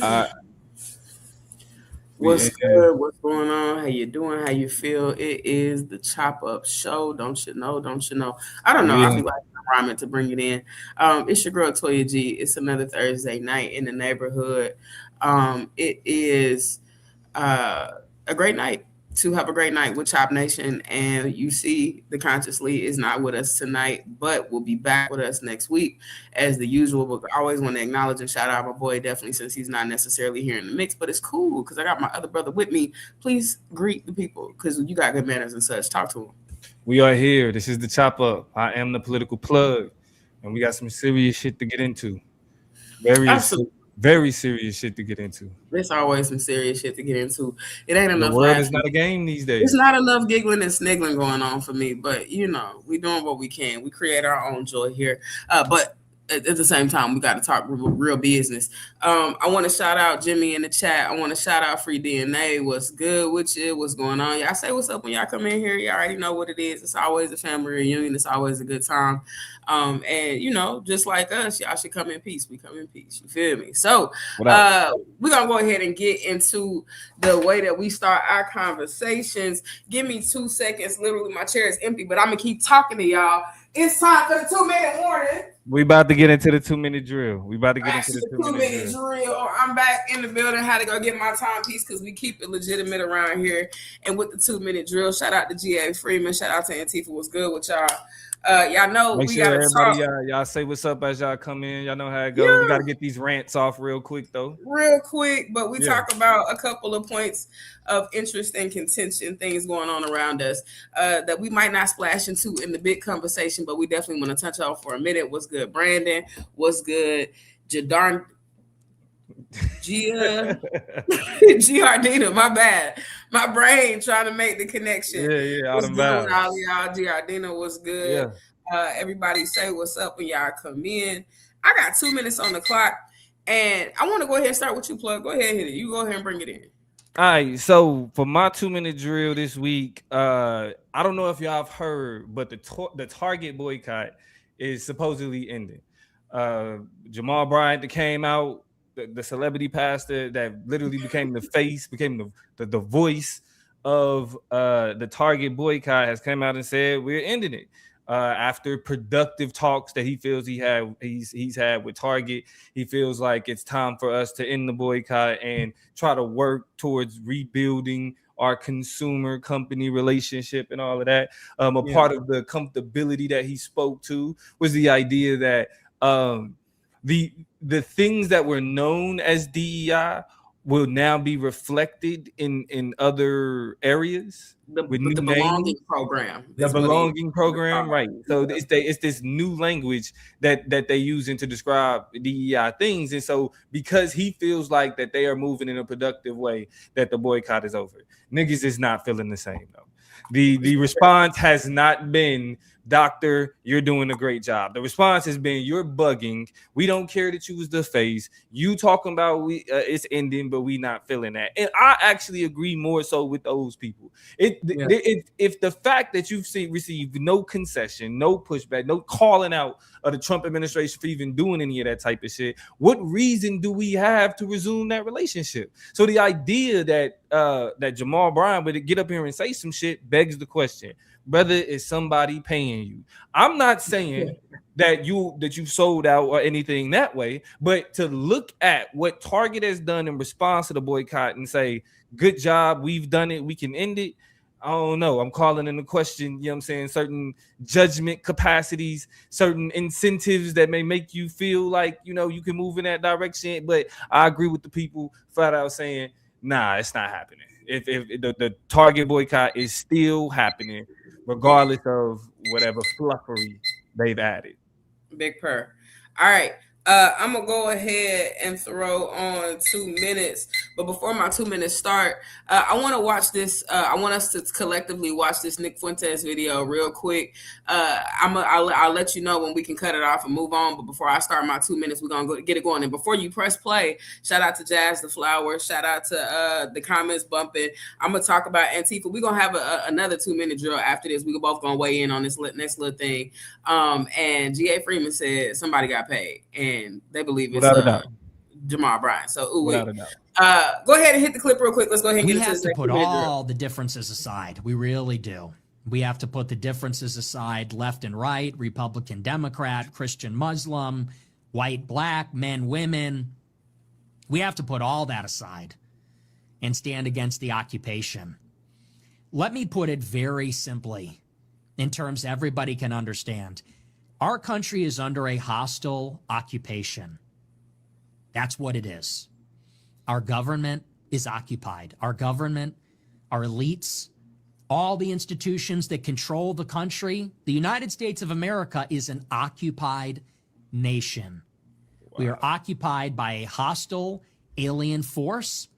Uh, we What's good? What's going on? How you doing? How you feel? It is the Chop Up Show. Don't you know? Don't you know? I don't know. I'll yeah. be like rhyming to bring it in. It's your girl Toya G. It's another Thursday night in the neighborhood. It is uh, a great night to have a great night with Chop Nation. And you see, the Consciously is not with us tonight, but will be back with us next week as the usual. But I always want to acknowledge and shout out my boy, definitely, since he's not necessarily here in the mix. But it's cool because I got my other brother with me. Please greet the people because you got good manners and such. Talk to him. We are here. This is the Chop Up. I am the political plug, and we got some serious shit to get into. Very, Absolutely. very serious shit to get into. There's always some serious shit to get into. It ain't The enough world is laughing. not a game these It's days. not enough giggling and sniggling going on for me, but we doing what we can. We create our own joy here. But at the same time, we got to talk real business. I want to shout out Jimmy in the chat. I want to shout out Free DNA. What's good with you? What's going on? Y'all say what's up when y'all come in here. Y'all already know what it is. It's always a family reunion. It's always a good time. And just like us, y'all should come in peace. We come in peace. You feel me? So Without we're gonna go ahead and get into the way that we start our conversations. Give me 2 seconds. Literally, my chair is empty, but I'm gonna keep talking to y'all. It's time for the 2 minute warning. we about to get into the 2 minute drill. We about to get into Actually, the the two two minute minute drill. drill. I'm back in the building. Had to go get my timepiece because we keep it legitimate around here. And with the 2 minute drill, shout out to GA Freeman. Shout out to Antifa. What's good with y'all? Y'all know Make we sure gotta everybody talk. y'all say what's up as y'all come in. Y'all know how it go. We got to Yeah. get these rants off real quick though. Real quick, but we Yeah. talk about a couple of points of interest and contention, things going on around us that we might not splash into in the big conversation, but we definitely want to touch on for a minute. What's good, Brandon? What's good, Jadarn? Gia Giardina, my bad. My brain trying to make the connection. Yeah, all What's them good with all vibes. y'all? Giardina, what's good? Yeah. Everybody say what's up when y'all come in. I got 2 minutes on the clock, and I want to go ahead and start with you, Plug. Go ahead, hit it. You go ahead and bring it in. All right, so for my 2 minute drill this week, I don't know if y'all have heard, but the Target boycott is supposedly ending. Uh, Jamal Bryant that came out, the celebrity pastor that literally became the face, became the voice of the Target boycott, has come out and said we're ending it. After productive talks that he feels he's had with Target, he feels like it's time for us to end the boycott and try to work towards rebuilding our consumer company relationship and all of that. A Yeah. part of the comfortability that he spoke to was the idea that um, the the things that were known as DEI will now be reflected in other areas with But new the names. belonging program The is what he belonging program, right? So yeah. it's this new language that they using to describe DEI things, and so because he feels like that they are moving in a productive way, that the boycott is over. Niggas is not feeling the same though. The response has not been, Doctor, you're doing a great job. The response has been, you're bugging. We don't care that you was the face. You talking about it's ending, but we not feeling that. And I actually agree more so with those people. Yeah. If the fact that you've received no concession, no pushback, no calling out of the Trump administration for even doing any of that type of shit, what reason do we have to resume that relationship? So the idea that Jamal Bryant would get up here and say some shit begs the question: whether is somebody paying you? I'm not saying that you sold out or anything that way, but to look at what Target has done in response to the boycott and say, good job, we've done it, we can end it. I don't know. I'm calling into question, you know what I'm saying, certain judgment capacities, certain incentives that may make you feel like, you can move in that direction. But I agree with the people flat out saying, nah, it's not happening. If the Target boycott is still happening, regardless of whatever fluffery they've added. Big purr. All right. I'm gonna go ahead and throw on 2 minutes, but before my 2 minutes start, I want to watch this. I want us to collectively watch this Nick Fuentes video real quick. I'll let you know when we can cut it off and move on. But before I start my 2 minutes, we're gonna go get it going. And before you press play, shout out to Jazz the Flower. Shout out to the comments bumping. I'm gonna talk about Antifa. We're gonna have another 2 minute drill after this. We're both gonna weigh in on this next little thing. And G.A. Freeman said somebody got paid, and they believe it's Without a doubt. Jamal Bryant. So, without a doubt. Go ahead and hit the clip real quick. Let's go ahead and We get into have this to next put video. all the differences aside. We really do. We have to put the differences aside, left and right, Republican, Democrat, Christian, Muslim, white, black, men, women. We have to put all that aside and stand against the occupation. Let me put it very simply in terms everybody can understand. Our country is under a hostile occupation. That's what it is. Our government is occupied. Our government, our elites, all the institutions that control the country. The United States of America is an occupied nation. Wow. We are occupied by a hostile alien force,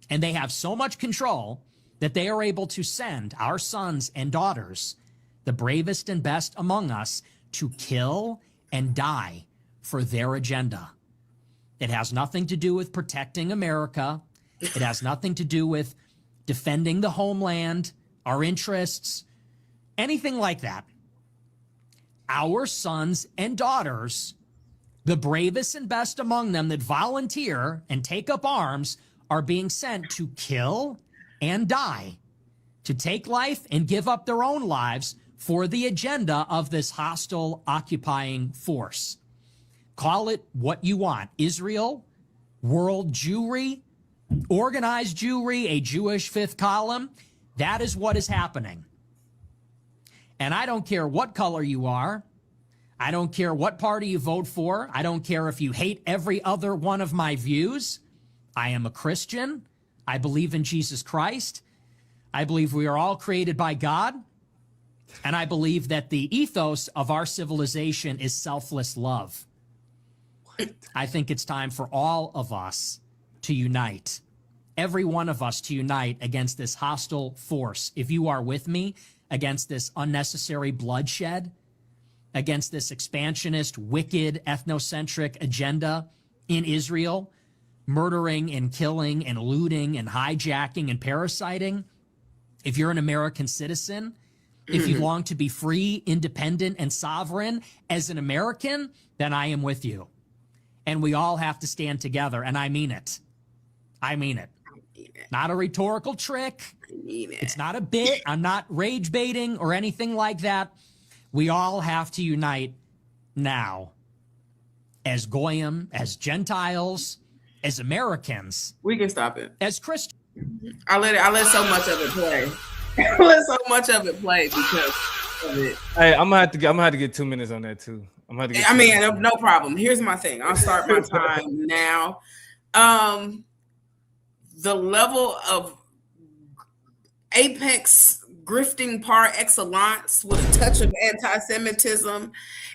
and they have so much control that they are able to send our sons and daughters, the bravest and best among us, to kill and die for their agenda. It has nothing to do with protecting America. It has nothing to do with defending the homeland, our interests, anything like that. Our sons and daughters, the bravest and best among them that volunteer and take up arms, are being sent to kill and die, to take life and give up their own lives for the agenda of this hostile occupying force. Call it what you want. Israel, world Jewry, organized Jewry, a Jewish fifth column. That is what is happening. And I don't care what color you are. I don't care what party you vote for. I don't care if you hate every other one of my views. I am a Christian. I believe in Jesus Christ. I believe we are all created by God. And I believe that the ethos of our civilization is selfless love. I think it's time for all of us to unite. Every one of us to unite against this hostile force. If you are with me, against this unnecessary bloodshed, against this expansionist, wicked, ethnocentric agenda in Israel, murdering and killing and looting and hijacking and parasiting. If you're an American citizen, if you long to be free, independent, and sovereign as an American, then I am with you. And we all have to stand together, and I mean it. I mean it. Not a rhetorical trick. It's not a bit. I'm not rage baiting or anything like that. We all have to unite now as Goyim, as Gentiles, as Americans. We can stop it. As Christians. I let so much of it play. I let so much of it play because of it. Hey, I'm gonna have to get 2 minutes on that too. No problem. Here's my thing. I'll start my time now. The level of apex grifting par excellence with a touch of anti-Semitism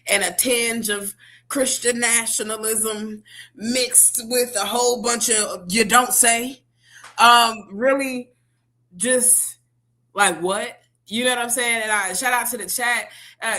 and a tinge of Christian nationalism mixed with a whole bunch of you don't say, really just like what? You know what I'm saying? And I shout out to the chat.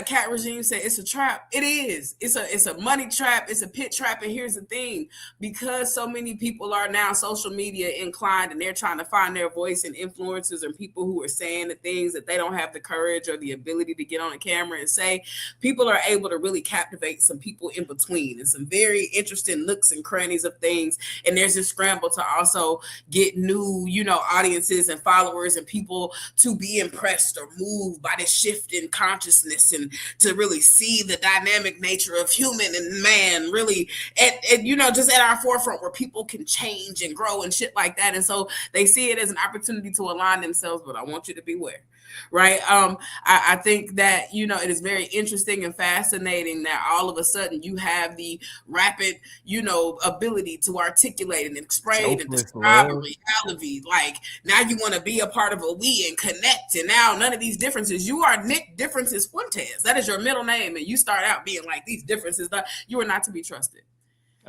Cat Regime said it's a trap. It is. It's a money trap. It's a pit trap. And here's the thing: because so many people are now social media inclined, and they're trying to find their voice and influencers and people who are saying the things that they don't have the courage or the ability to get on a camera and say. People are able to really captivate some people in between and some very interesting nooks and crannies of things. And there's this scramble to also get new, audiences and followers and people to be impressed or moved by this shift in consciousness and to really see the dynamic nature of human and man really just at our forefront where people can change and grow and shit like that. And so they see it as an opportunity to align themselves, but I want you to beware. Right. I think that, it is very interesting and fascinating that all of a sudden you have the rapid, ability to articulate and explain and describe a reality. Like now you want to be a part of a we and connect. And now none of these differences, you are Nick Differences Fuentes. That is your middle name. And you start out being like these differences, you are not to be trusted.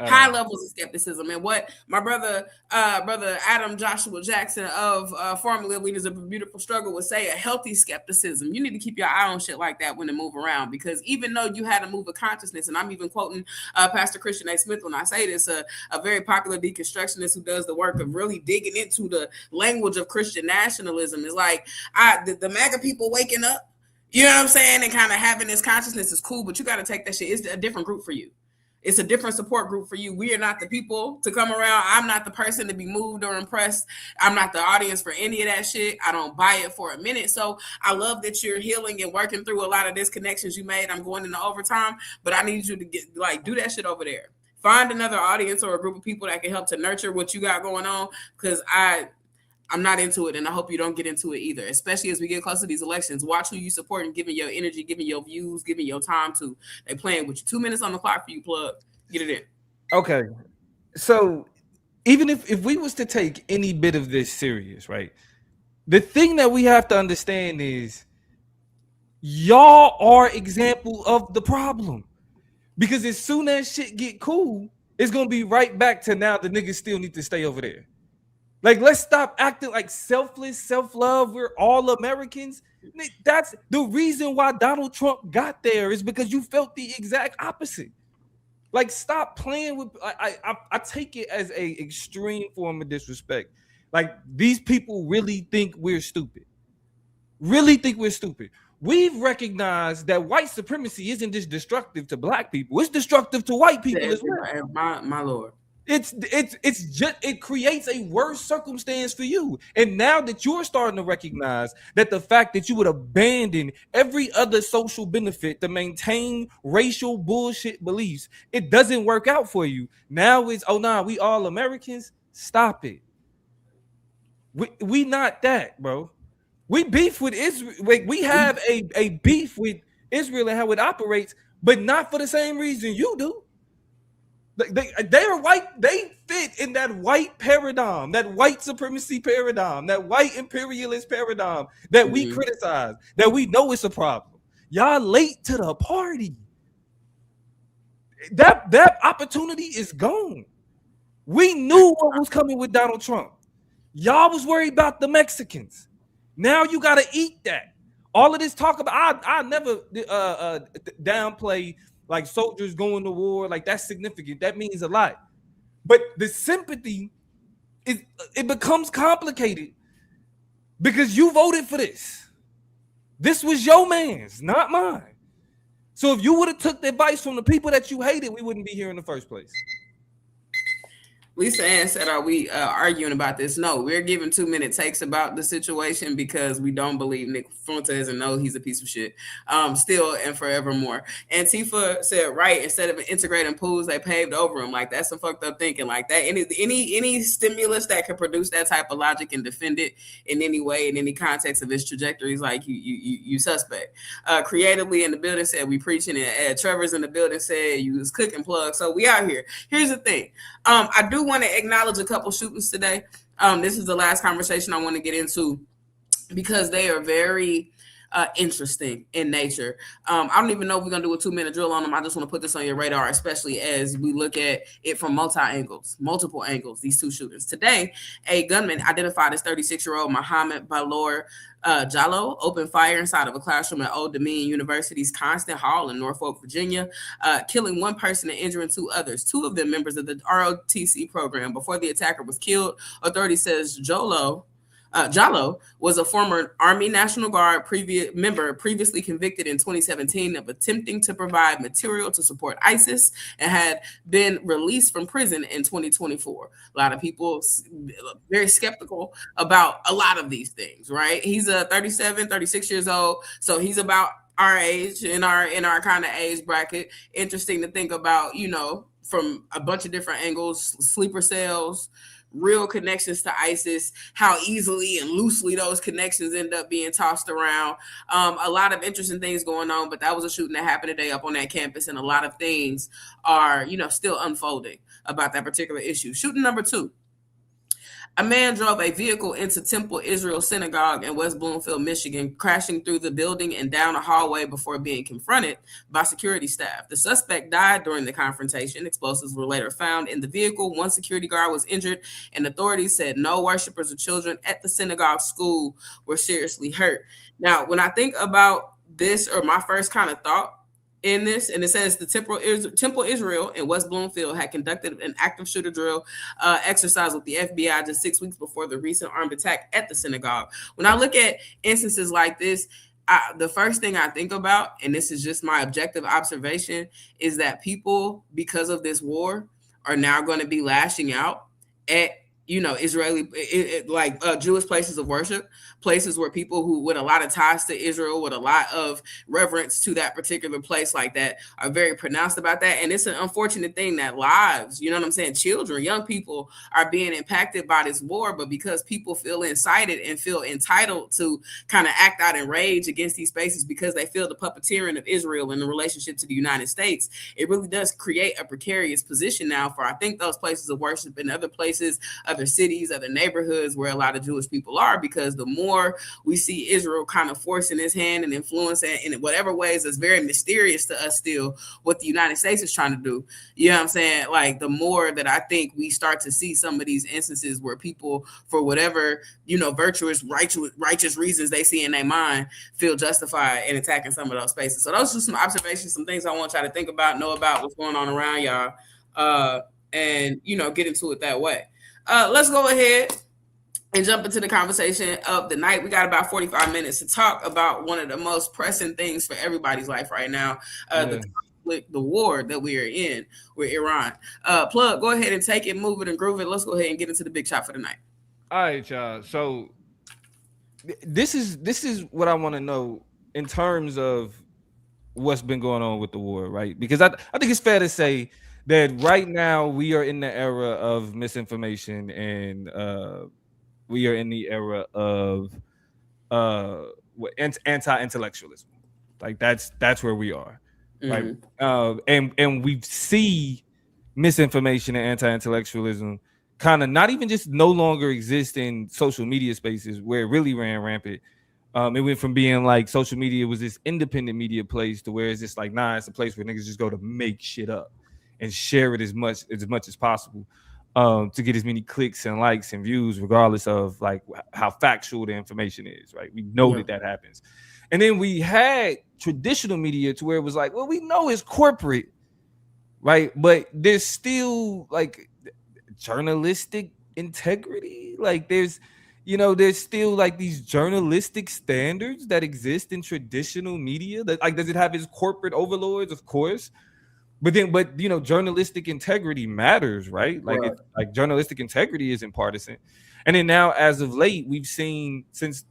High levels of skepticism. And what my brother Adam Joshua Jackson of formerly Leaders of a Beautiful Struggle would say, a healthy skepticism. You need to keep your eye on shit like that when they move around, because even though you had a move of consciousness, and I'm even quoting Pastor Christian A. Smith when I say this, a very popular deconstructionist who does the work of really digging into the language of Christian nationalism, is like the MAGA people waking up, you know what I'm saying, and kind of having this consciousness is cool, but you got to take that shit. It's a different group for you. It's a different support group for you. We are not the people to come around. I'm not the person to be moved or impressed. I'm not the audience for any of that shit. I don't buy it for a minute. So I love that you're healing and working through a lot of disconnections you made. I'm going into overtime, but I need you to get do that shit over there. Find another audience or a group of people that can help to nurture what you got going on, because I'm not into it, and I hope you don't get into it either, especially as we get close to these elections. Watch who you support and giving your energy, giving your views, giving your time to. They playing with you. 2 minutes on the clock for you, plug. Get it in. Okay. So even if we was to take any bit of this serious, right? The thing that we have to understand is y'all are example of the problem. Because as soon as shit get cool, it's gonna be right back to now the niggas still need to stay over there. Like, let's stop acting like selfless, self-love. We're all Americans. That's the reason why Donald Trump got there, is because you felt the exact opposite. Like, stop playing with. I take it as a extreme form of disrespect. Like, these people really think we're stupid. Really think we're stupid. We've recognized that white supremacy isn't just destructive to black people; it's destructive to white people as well. My lord. It's just, it creates a worse circumstance for you. And now that you're starting to recognize that the fact that you would abandon every other social benefit to maintain racial bullshit beliefs, it doesn't work out for you. Now it's, oh nah, we all Americans. Stop it. We not that, bro. We beef with Israel. Like, we have a beef with Israel and how it operates, but not for the same reason you do. They are white. They fit in that white paradigm, that white supremacy paradigm, that white imperialist paradigm that we criticize, that we know it's a problem. Y'all late to the party. That opportunity is gone. We knew what was coming with Donald Trump. Y'all was worried about the Mexicans. Now you got to eat that. All of this talk about, I never downplay like soldiers going to war. Like, that's significant. That means a lot. But the sympathy, it becomes complicated because you voted for this. This was your man's, not mine. So if you would have took the advice from the people that you hated, we wouldn't be here in the first place. Lisa Ann said, are we arguing about this? No, we're giving 2-minute takes about the situation because we don't believe Nick Fuentes and know he's a piece of shit. Still and forevermore. Antifa said, right, instead of integrating pools, they paved over them. Like, that's some fucked up thinking. Like that. Any stimulus that could produce that type of logic and defend it in any way, in any context of its trajectories, like you suspect. Creatively in the building said, we preaching it. Trevor's in the building said, you was cooking plug. So we out here. Here's the thing. I do want to acknowledge a couple shootings today. This is the last conversation I want to get into because they are very interesting in nature. I don't even know if we're going to do a 2-minute drill on them. I just want to put this on your radar, especially as we look at it from multiple angles, these two shootings. Today, a gunman identified as 36-year-old Mohammed Balor Jallo opened fire inside of a classroom at Old Dominion University's Constant Hall in Norfolk, Virginia, killing one person and injuring 2 others, 2 of them members of the ROTC program. Before the attacker was killed, authorities says Jallo was a former Army National Guard previously convicted in 2017 of attempting to provide material to support ISIS and had been released from prison in 2024. A lot of people very skeptical about a lot of these things, right? He's 36 years old, so he's about our age, in our kind of age bracket. Interesting to think about, from a bunch of different angles, sleeper cells, real connections to ISIS, how easily and loosely those connections end up being tossed around. A lot of interesting things going on, but that was a shooting that happened today up on that campus, and a lot of things are, still unfolding about that particular issue. Shooting number 2. A man drove a vehicle into Temple Israel Synagogue in West Bloomfield, Michigan, crashing through the building and down a hallway before being confronted by security staff. The suspect died during the confrontation. Explosives were later found in the vehicle. One security guard was injured, and authorities said no worshipers or children at the synagogue school were seriously hurt. Now, when I think about this, or my first kind of thought in this, and it says the Temple Israel in West Bloomfield had conducted an active shooter drill exercise with the FBI just 6 weeks before the recent armed attack at the synagogue. When I look at instances like this, the first thing I think about, and this is just my objective observation, is that people, because of this war, are now going to be lashing out at Israeli, Jewish places of worship, places where people who with a lot of ties to Israel, with a lot of reverence to that particular place like that, are very pronounced about that. And it's an unfortunate thing that lives, you know what I'm saying, children, young people are being impacted by this war, but because people feel incited and feel entitled to kind of act out in rage against these spaces because they feel the puppeteering of Israel in the relationship to the United States, it really does create a precarious position now for, I think, those places of worship and other places, other cities, other neighborhoods where a lot of Jewish people are, because the more we see Israel kind of forcing his hand and influence in whatever ways is very mysterious to us still what the United States is trying to do. You know what I'm saying? Like, the more that I think we start to see some of these instances where people, for whatever, virtuous, righteous reasons they see in their mind, feel justified in attacking some of those spaces. So those are some observations, some things I want y'all to think about, know about what's going on around y'all, and get into it that way. Let's go ahead and jump into the conversation of the night. We got about 45 minutes to talk about one of the most pressing things for everybody's life right now, the conflict, the war that we are in with Iran. Plug, go ahead and take it, move it, and groove it. Let's go ahead and get into the big shot for the night. All right, y'all. So this is what I want to know in terms of what's been going on with the war, right? Because I think it's fair to say that right now we are in the era of misinformation, and we are in the era of anti-intellectualism. Like that's where we are, right? And we see misinformation and anti-intellectualism kind of not even just no longer exist in social media spaces where it really ran rampant. It went from being like social media was this independent media place to where it's just like, nah, it's a place where niggas just go to make shit up and share it as much as possible, to get as many clicks and likes and views, regardless of like how factual the information is, right? We know that happens. And then we had traditional media to where it was like, well, we know it's corporate, right? But there's still like journalistic integrity. Like there's still like these journalistic standards that exist in traditional media. That, like, does it have its corporate overlords? Of course. But journalistic integrity matters, right? Like, like journalistic integrity isn't partisan. And then now, as of late, we've seen since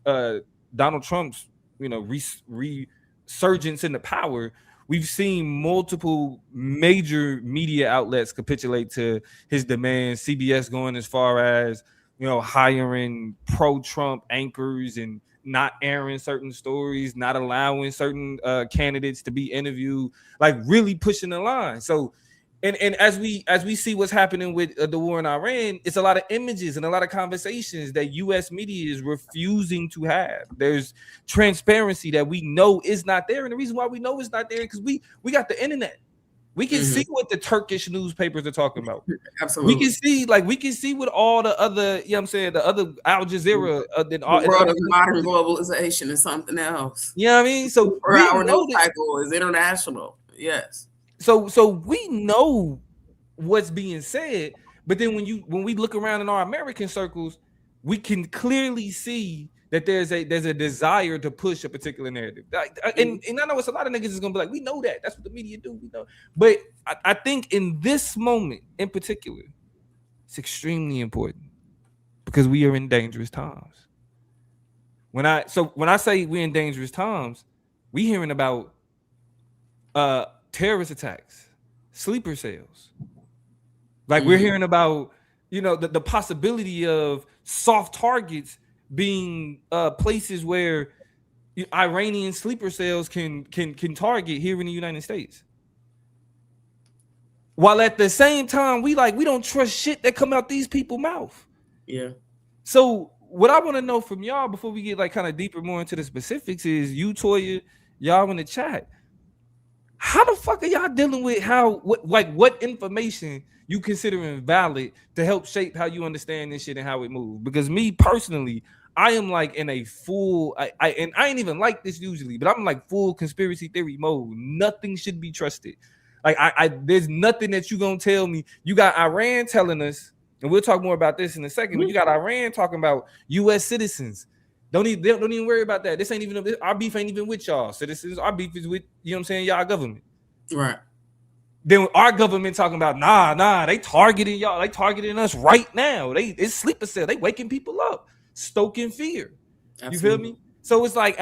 Donald Trump's resurgence into power, we've seen multiple major media outlets capitulate to his demands. CBS going as far as hiring pro-Trump anchors and not airing certain stories, not allowing certain candidates to be interviewed, like really pushing the line. So, and as we see what's happening with the war in Iran, it's a lot of images and a lot of conversations that U.S. media is refusing to have. There's transparency that we know is not there, and the reason why we know it's not there because we got the internet. We can see what the Turkish newspapers are talking about. Absolutely. We can see what all the other, the other Al Jazeera, the world of modern globalization is something else. You know what I mean? So our news cycle is international. Yes. So we know what's being said, but then when we look around in our American circles, we can clearly see that there's a desire to push a particular narrative. And I know it's a lot of niggas is gonna be like, we know that. That's what the media do. We know. But I think in this moment in particular, it's extremely important because we are in dangerous times. When I say we're in dangerous times, we hearing about terrorist attacks, sleeper cells. Like we're hearing about, the possibility of soft targets being places where Iranian sleeper cells can target here in the United States. While at the same time, we don't trust shit that come out these people's mouth. Yeah. So what I want to know from y'all before we get like kind of deeper more into the specifics is you, Toya, y'all in the chat. How the fuck are y'all dealing with what information you considering valid to help shape how you understand this shit and how it moves? Because me personally, I am like in a full, I ain't even like this usually, but I'm like full conspiracy theory mode. Nothing should be trusted. Like there's nothing that you gonna tell me. You got Iran telling us, and we'll talk more about this in a second, but you got Iran talking about U.S. citizens Don't even worry about that. This ain't even our beef ain't even with y'all citizens. Our beef is with, you know what I'm saying, y'all government. Right. Then our government talking about nah, they targeting y'all, they targeting us right now. It's sleeper cell, they waking people up, stoking fear. Absolutely. You feel me? So it's like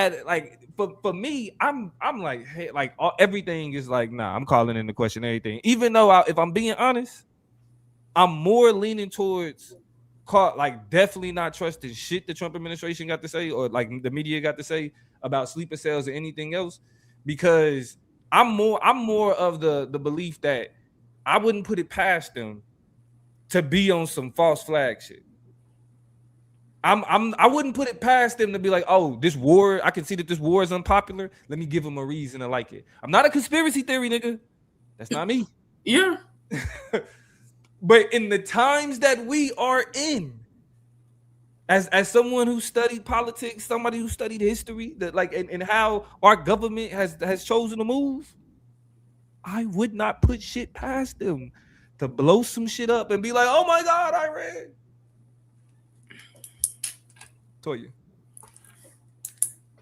for me, I'm like, hey, like everything is like, nah, I'm calling into question everything. Even though if I'm being honest, I'm more leaning towards like definitely not trusting shit the Trump administration got to say or like the media got to say about sleeper cells or anything else, because I'm more of the belief that I wouldn't put it past them to be on some false flag shit. I wouldn't put it past them to be like, oh, this war, I can see that this war is unpopular. Let me give them a reason to like it. I'm not a conspiracy theory nigga. That's not me. Yeah. But in the times that we are in, as someone who studied politics, somebody who studied history, that like and how our government has chosen to move, I would not put shit past them to blow some shit up and be like, oh my God, I read. Toya,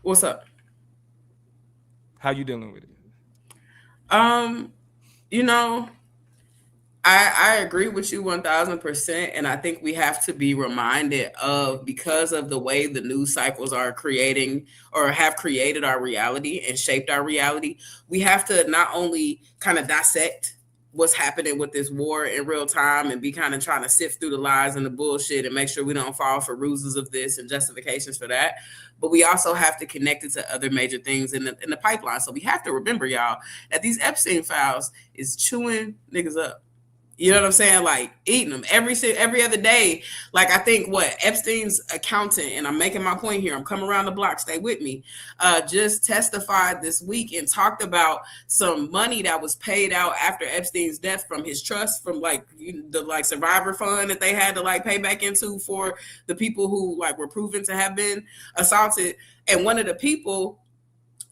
What's up? how you dealing with it? You know, I agree with you 1000%. And I think we have to be reminded of, because of the way the news cycles are creating or have created our reality and shaped our reality, we have to not only kind of dissect what's happening with this war in real time and be kind of trying to sift through the lies and the bullshit and make sure we don't fall for ruses of this and justifications for that. But we also have to connect it to other major things in the pipeline. So we have to remember, y'all, that these Epstein files is chewing niggas up. You know what I'm saying? Like eating them every other day. Like I think Epstein's accountant, and I'm making my point here, I'm coming around the block, stay with me, just testified this week and talked about some money that was paid out after Epstein's death from his trust, from like the like survivor fund that they had to like pay back into for the people who like were proven to have been assaulted. And one of the people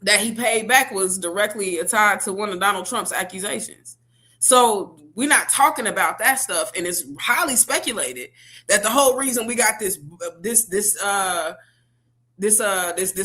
that he paid back was directly tied to one of Donald Trump's accusations. So we're not talking about that stuff, and it's highly speculated that the whole reason we got this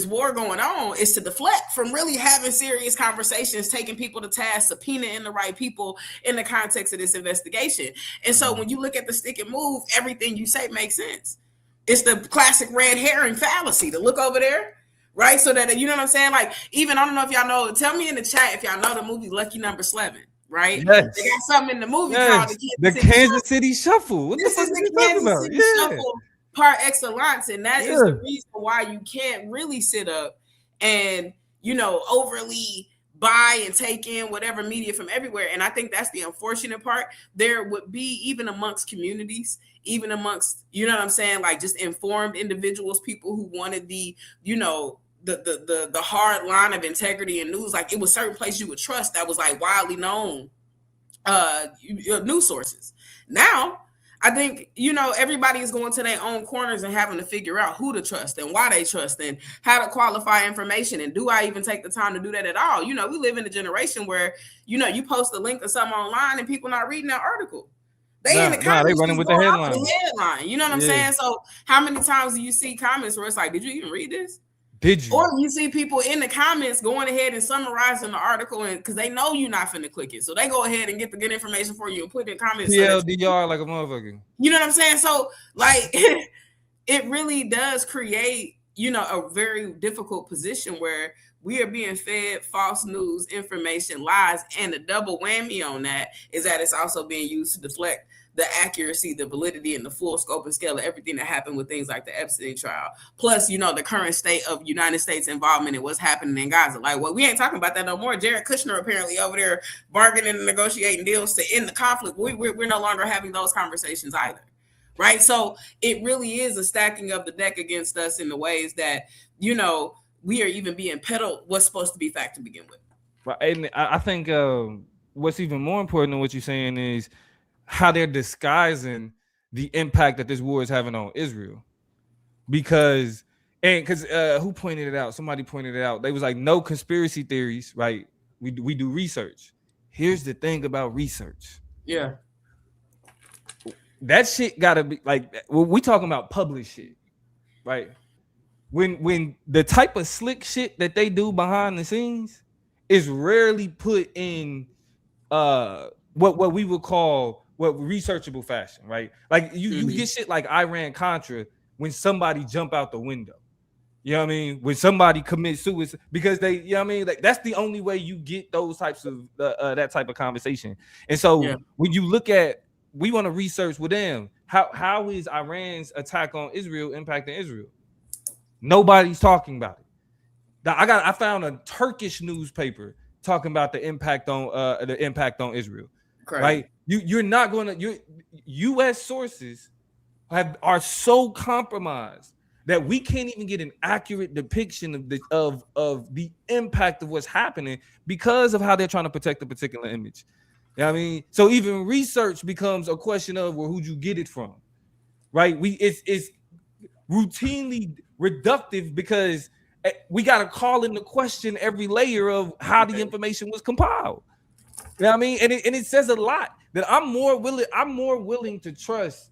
war going on is to deflect from really having serious conversations, taking people to task, subpoenaing the right people in the context of this investigation. And so when you look at the stick and move, everything you say makes sense. It's the classic red herring fallacy to look over there. Right. So that, you know what I'm saying? Like, even, I don't know if y'all know, tell me in the chat if y'all know the movie Lucky Number 11. Right? Yes. They got something in the movie called the Kansas City Shuffle. What this the fuck is the are you talking Kansas about? City Shuffle par excellence. And that is the reason why you can't really sit up and, you know, overly buy and take in whatever media from everywhere. And I think that's the unfortunate part. There would be, even amongst communities, even amongst, you know what I'm saying, like just informed individuals, people who wanted the, you know, the hard line of integrity in news. Like, it was certain place you would trust that was like widely known news sources. Now I think, you know, everybody is going to their own corners and having to figure out who to trust and why they trust and how to qualify information, and do I even take the time to do that at all? You know, we live in a generation where, you know, you post a link to something online and people not reading that article. They in the comments, they running with the headline. You know what I'm saying? So how many times do you see comments where it's like, did you even read this? Did you? Or you see people in the comments going ahead and summarizing the article, and because they know you're not finna click it, so they go ahead and get the good information for you and put it in comments. TLDR like a motherfucker. You know what I'm saying? So like, it really does create, you know, a very difficult position where we are being fed false news, information, lies, and the double whammy on that is that it's also being used to deflect the accuracy, the validity, and the full scope and scale of everything that happened with things like the Epstein trial. Plus, you know, the current state of United States involvement in what's happening in Gaza. Like, well, we ain't talking about that no more. Jared Kushner apparently over there bargaining and negotiating deals to end the conflict. We're no longer having those conversations either. Right? So it really is a stacking of the deck against us in the ways that, you know, we are even being peddled what's supposed to be fact to begin with. Right. And I think what's even more important than what you're saying is how they're disguising the impact that this war is having on Israel. Because who pointed it out? Somebody pointed it out. They was like, no conspiracy theories, right? We do research. Here's the thing about research. Yeah. That shit gotta be like, we talking about published shit, right? when the type of slick shit that they do behind the scenes is rarely put in what we would call what researchable fashion, right? Like you get shit like Iran Contra when somebody jump out the window. You know what I mean? When somebody commits suicide because they, you know what I mean? Like that's the only way you get those types of that type of conversation. And so when you look at, we want to research with them, how is Iran's attack on Israel impacting Israel? Nobody's talking about it. I found a Turkish newspaper talking about the impact on Israel. Correct. Right? You're not going to, your U.S. sources are so compromised that we can't even get an accurate depiction of the impact of what's happening because of how they're trying to protect a particular image. You know what I mean? So even research becomes a question of, well, who'd you get it from? Right? It's routinely reductive because we got to call into question every layer of how the information was compiled. You know what I mean? And it says a lot that I'm more willing to trust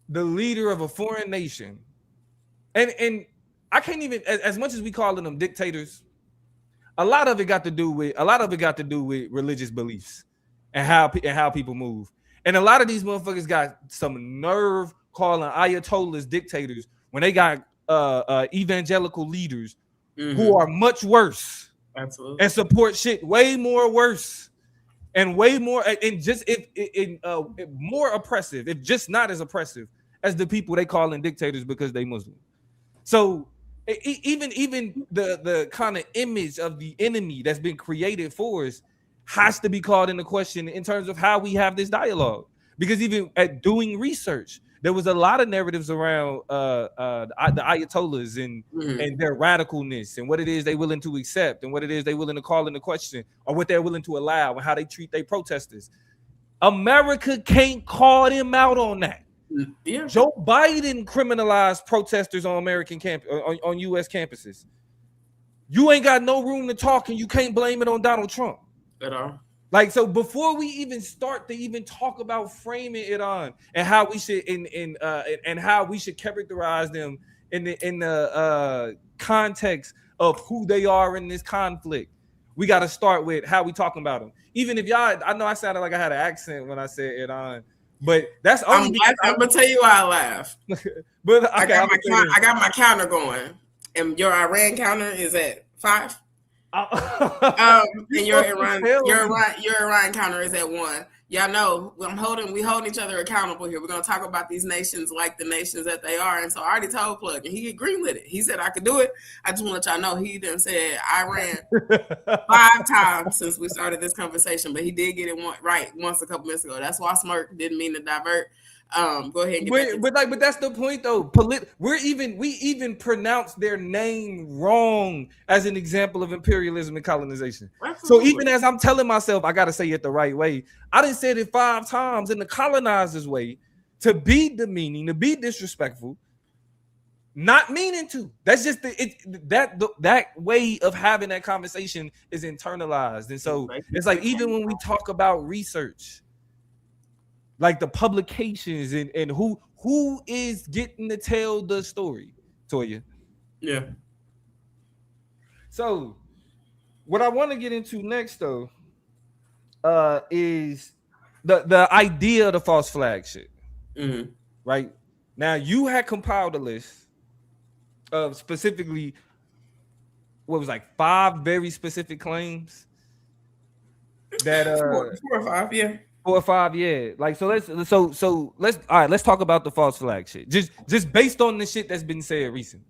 the leader of a foreign nation. And I can't even, as much as we calling them dictators, a lot of it got to do with religious beliefs and how people move. And a lot of these motherfuckers got some nerve calling ayatollahs dictators when they got evangelical leaders who are much worse. Absolutely. And support shit way more worse and way more and just more oppressive, if just not as oppressive as the people they call in dictators because they Muslim. So even the kind of image of the enemy that's been created for us has to be called into question in terms of how we have this dialogue. Because even at doing research, there was a lot of narratives around the ayatollahs and their radicalness and what it is they willing to accept and what it is they willing to call into question or what they're willing to allow and how they treat their protesters. America can't call them out on that. Yeah. Joe Biden criminalized protesters on American on U.S. campuses. You ain't got no room to talk, and you can't blame it on Donald Trump at all. Like, so before we even start to even talk about framing it on and how we should and how we should characterize them in the context of who they are in this conflict, we got to start with how we talking about them. Even if y'all, I know I sounded like I had an accent when I said it on. But that's only I'm gonna tell you why I laugh. But okay, I got my counter going, and your Iran counter is at 5. And your Iran counter is at 1. Y'all know we holding each other accountable here. We're gonna talk about these nations like the nations that they are. And so I already told Plug, and he greenlit it. He said I could do it. I just want to let y'all know he done said Iran 5 times since we started this conversation, but he did get it right once a couple minutes ago. That's why I smirked. Didn't mean to divert. Go ahead and get but that's the point though. We even pronounce their name wrong as an example of imperialism and colonization. Absolutely. So even as I'm telling myself I gotta say it the right way, I done said it 5 times in the colonizer's way to be demeaning, to be disrespectful, not meaning to. That's just that way of having that conversation is internalized. And so it's like even when we talk about research, like the publications and who is getting to tell the story, Toya. Yeah. So what I want to get into next though is the idea of the false flag shit. Mm-hmm. Right? Now you had compiled a list of specifically what was like 5 very specific claims that 4 or 5, yeah. 4 or 5, yeah. Like so let's talk about the false flag shit. Just based on the shit that's been said recently.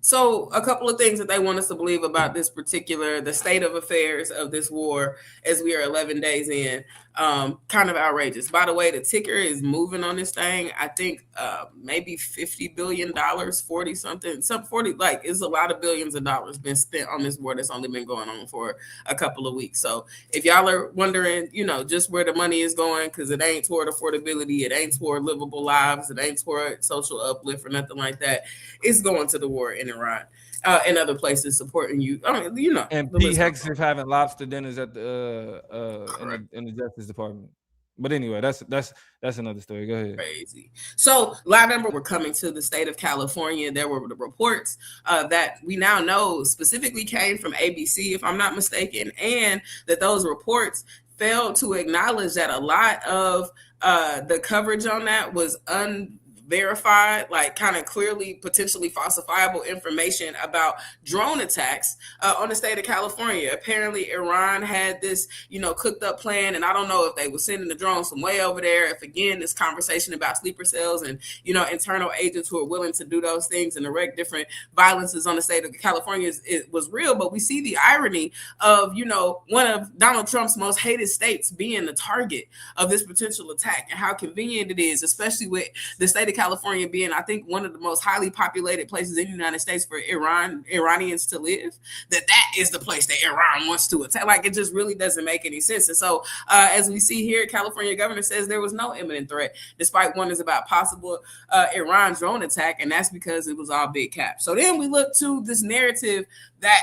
So a couple of things that they want us to believe about the state of affairs of this war as we are 11 days in, kind of outrageous. By the way, the ticker is moving on this thing. I think maybe $50 billion, 40 something, some 40, like it's a lot of billions of dollars been spent on this war that's only been going on for a couple of weeks. So if y'all are wondering, just where the money is going, because it ain't toward affordability, it ain't toward livable lives, it ain't toward social uplift or nothing like that. It's going to the war in Iran and other places supporting you. I mean, And Pete Hegseth having lobster dinners at the in the Justice Department. But anyway, that's another story. Go ahead. Crazy. So, live number were coming to the state of California. There were the reports that we now know specifically came from ABC, if I'm not mistaken, and that those reports failed to acknowledge that a lot of the coverage on that was unverified, like kind of clearly potentially falsifiable information about drone attacks on the state of California. Apparently Iran had this, cooked up plan, and I don't know if they were sending the drones from way over there, if again this conversation about sleeper cells and internal agents who are willing to do those things and erect different violences on the state of California it was real. But we see the irony of one of Donald Trump's most hated states being the target of this potential attack, and how convenient it is, especially with the state of California being, I think, one of the most highly populated places in the United States for Iranians to live, that is the place that Iran wants to attack. Like, it just really doesn't make any sense. And so as we see here, California governor says there was no imminent threat, despite warnings about possible Iran drone attack, and that's because it was all big cap. So then we look to this narrative that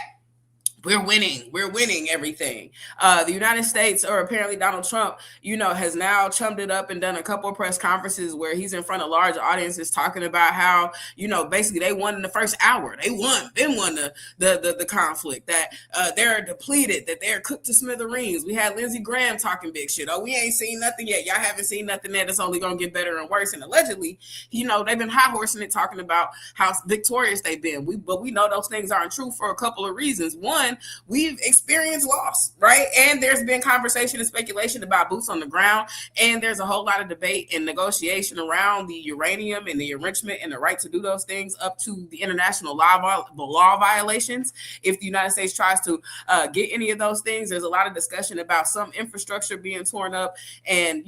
we're winning everything. The United States, or apparently Donald Trump, has now chummed it up and done a couple of press conferences where he's in front of large audiences talking about how, basically they won in the first hour. They won the conflict, that they're depleted, that they're cooked to smithereens. We had Lindsey Graham talking big shit. Oh, we ain't seen nothing yet. Y'all haven't seen nothing yet. It's only going to get better and worse. And allegedly, they've been high horsing it, talking about how victorious they've been. But we know those things aren't true for a couple of reasons. One, we've experienced loss, right? And there's been conversation and speculation about boots on the ground. And there's a whole lot of debate and negotiation around the uranium and the enrichment and the right to do those things, up to the international law violations. If the United States tries to get any of those things, there's a lot of discussion about some infrastructure being torn up and,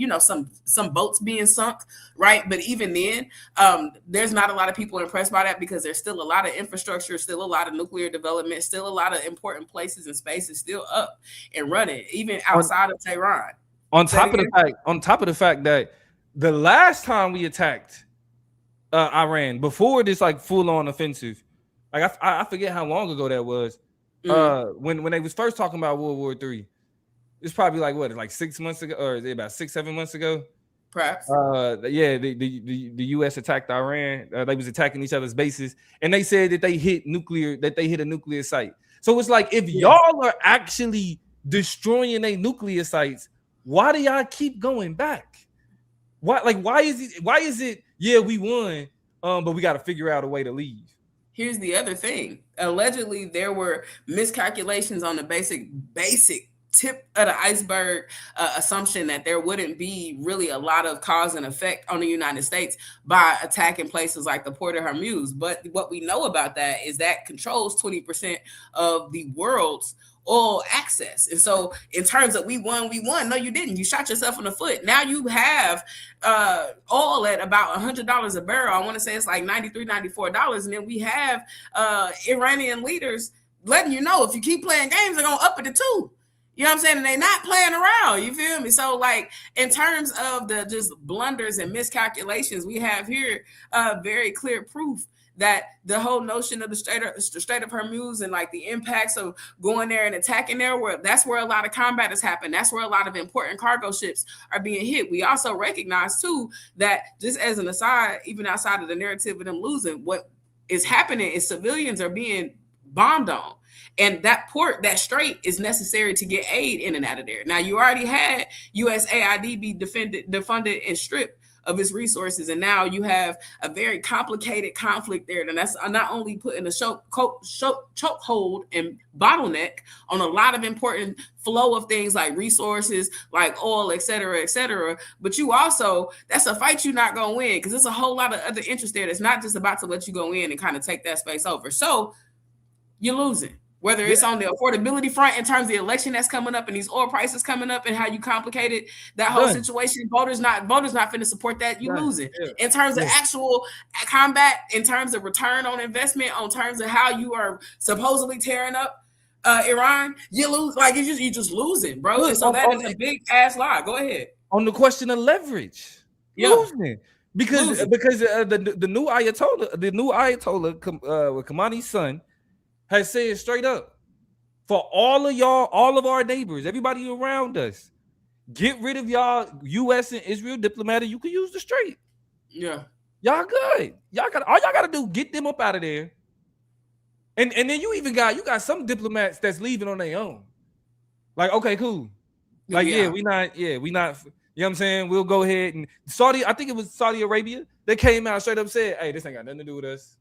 some boats being sunk, right? But even then, there's not a lot of people impressed by that, because there's still a lot of infrastructure, still a lot of nuclear development, still a lot of important places and spaces still up and running, even outside of Tehran. On top of the fact that the last time we attacked Iran, before this like full on offensive, like I forget how long ago that was. When they was first talking about World War III, it's probably like 6 months ago, or is it about 6-7 months ago? Perhaps. The U.S. attacked Iran. They was attacking each other's bases, and they said that they hit a nuclear site. So it's like, if y'all are actually destroying their nuclear sites, why do y'all keep going back? Why is it? Yeah, we won, but we got to figure out a way to leave. Here's the other thing. Allegedly, there were miscalculations on the basic tip of the iceberg assumption that there wouldn't be really a lot of cause and effect on the United States by attacking places like the Port of Hormuz. But what we know about that is that controls 20% of the world's oil access. And so in terms of we won, no, you didn't. You shot yourself in the foot. Now you have oil at about $100 a barrel. I want to say it's like $93, $94. And then we have Iranian leaders letting you know, if you keep playing games, they're going to up it to 2. You know what I'm saying? And they're not playing around. You feel me? So, like, in terms of the just blunders and miscalculations, we have here very clear proof that the whole notion of the Strait of Hormuz and like the impacts of going there and attacking there, that's where a lot of combat has happened. That's where a lot of important cargo ships are being hit. We also recognize too that, just as an aside, even outside of the narrative of them losing, what is happening is civilians are being bombed on. And that port, that strait, is necessary to get aid in and out of there. Now, you already had USAID be defunded and stripped of its resources, and now you have a very complicated conflict there. And that's not only putting a chokehold and bottleneck on a lot of important flow of things like resources, like oil, et cetera, but you also, that's a fight you're not going to win, because there's a whole lot of other interest there that's not just about to let you go in and kind of take that space over. So you're losing. Whether it's on the affordability front in terms of the election that's coming up and these oil prices coming up and how you complicated that whole situation, voters not finna support that, you losing. In terms of actual combat, in terms of return on investment, on terms of how you are supposedly tearing up Iran, you lose. Like, you're just losing, bro. And so that is a big ass lie. Go ahead. On the question of leverage, losing. Because the new Ayatollah, Khamenei's son, has said straight up, for all of y'all, all of our neighbors, everybody around us, Get rid of y'all U.S. and Israel diplomatic. You can use the Strait. Yeah. Y'all good. Y'all got all y'all got to do. Get them up out of there. And then you got some diplomats that's leaving on their own. Like, okay, cool. Like, we not. You know what I'm saying? We'll go ahead and I think it was Saudi Arabia. They came out straight up said, "Hey, this ain't got nothing to do with us.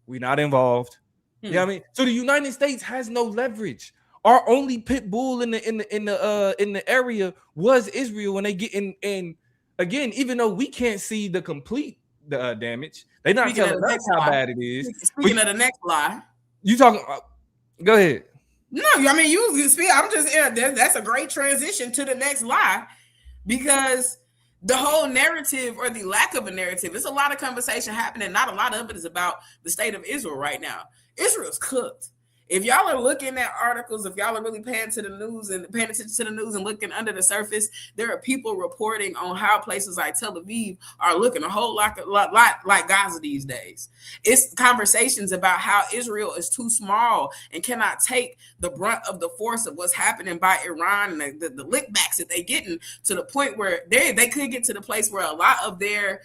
We not involved." You know what I mean? So the United States has no leverage. Our only pit bull in the area was Israel when they get in. And again, even though we can't see the complete damage, they're not telling us how bad it is. Speaking of the next lie, you talking? Go ahead. No, I mean you speak. I'm just that's a great transition to the next lie, because the whole narrative or the lack of a narrative, there's a lot of conversation happening. Not a lot of it is about the state of Israel right now. Israel's cooked. If y'all are looking at articles, if y'all are really paying attention to the news and looking under the surface, there are people reporting on how places like Tel Aviv are looking a whole lot like Gaza these days. It's conversations about how Israel is too small and cannot take the brunt of the force of what's happening by Iran and the lickbacks that they're getting, to the point where they could get to the place where a lot of their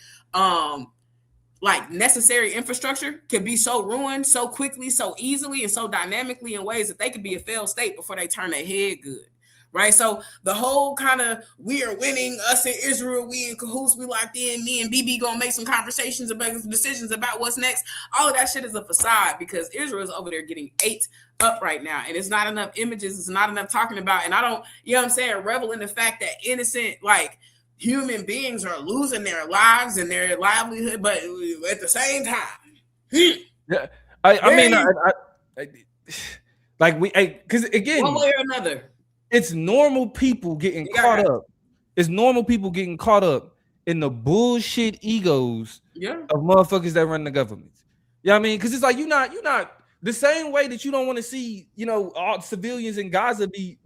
like necessary infrastructure can be so ruined so quickly, so easily, and so dynamically in ways that they could be a failed state before they turn their head good. Right. So the whole kind of we are winning, us and Israel, we in cahoots, we locked in, me and BB gonna make some conversations about decisions about what's next. All of that shit is a facade, because Israel is over there getting ate up right now. And it's not enough images, it's not enough talking about. And I don't, you know what I'm saying, revel in the fact that innocent, like, human beings are losing their lives and their livelihood, but at the same time, yeah, I mean, like because again, one way or another, it's normal people getting caught up. It's normal people getting caught up in the bullshit egos of motherfuckers that run the government. You know what I mean? Because it's like you're not the same way that you don't want to see, all civilians in Gaza be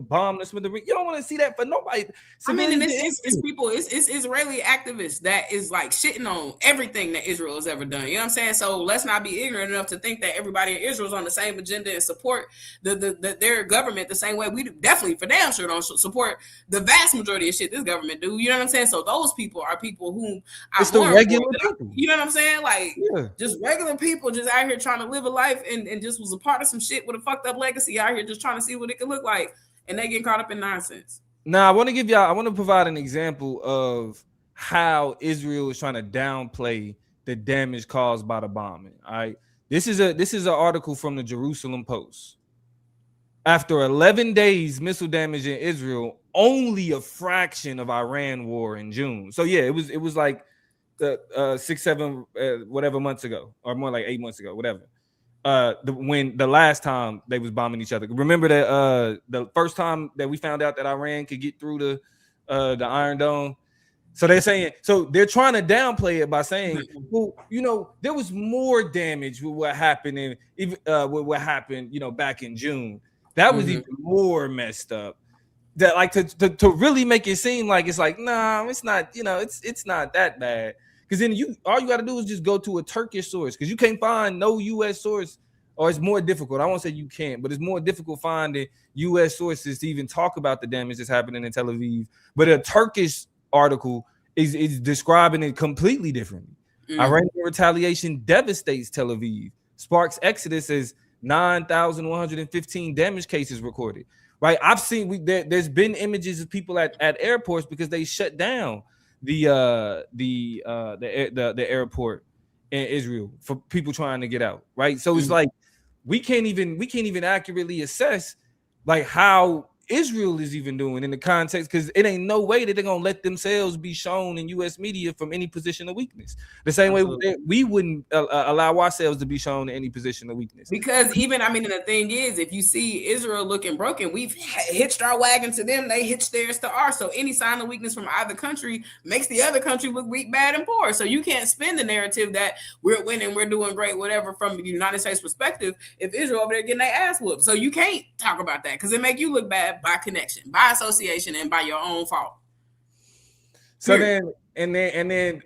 bombed. You don't want to see that for nobody. I mean, and it's people, it's Israeli activists that is like shitting on everything that Israel has ever done. You know what I'm saying? So let's not be ignorant enough to think that everybody in Israel is on the same agenda and support their government the same way we definitely for damn sure don't support the vast majority of shit this government do. You know what I'm saying? So those people are people whom it's the regular people. You know what I'm saying? Like just regular people just out here trying to live a life and just was a part of some shit with a fucked up legacy out here just trying to see what it could look like, and they get caught up in nonsense. Now I want to provide an example of how Israel is trying to downplay the damage caused by the bombing. All right, this is an article from the Jerusalem Post. After 11 days missile damage in Israel, only a fraction of Iran war in June. So yeah, it was like 6-7 whatever months ago, or more like 8 months ago, whatever. When the last time they was bombing each other. Remember that the first time that we found out that Iran could get through the Iron Dome. So they're trying to downplay it by saying, well, there was more damage with what happened back in June. That was even more messed up. That like to really make it seem like it's like, nah, it's not, it's not that bad. Because then all you got to do is just go to a Turkish source, because you can't find no U.S. source, or it's more difficult. I won't say you can't, but it's more difficult finding U.S. sources to even talk about the damage that's happening in Tel Aviv. But a Turkish article is describing it completely differently. Iranian retaliation devastates Tel Aviv, sparks exodus as 9,115 damage cases recorded. Right? I've seen there's been images of people at airports because they shut down the airport in Israel for people trying to get out, right? So it's like we can't even accurately assess like how Israel is even doing in the context, because it ain't no way that they're gonna let themselves be shown in U.S. media from any position of weakness. The same way we wouldn't allow ourselves to be shown in any position of weakness. Because even, the thing is, if you see Israel looking broken, we've hitched our wagon to them, they hitched theirs to ours. So any sign of weakness from either country makes the other country look weak, bad, and poor. So you can't spin the narrative that we're winning, we're doing great, whatever, from the United States perspective, if Israel over there getting their ass whooped. So you can't talk about that, because it make you look bad by connection, by association, and by your own fault. So then,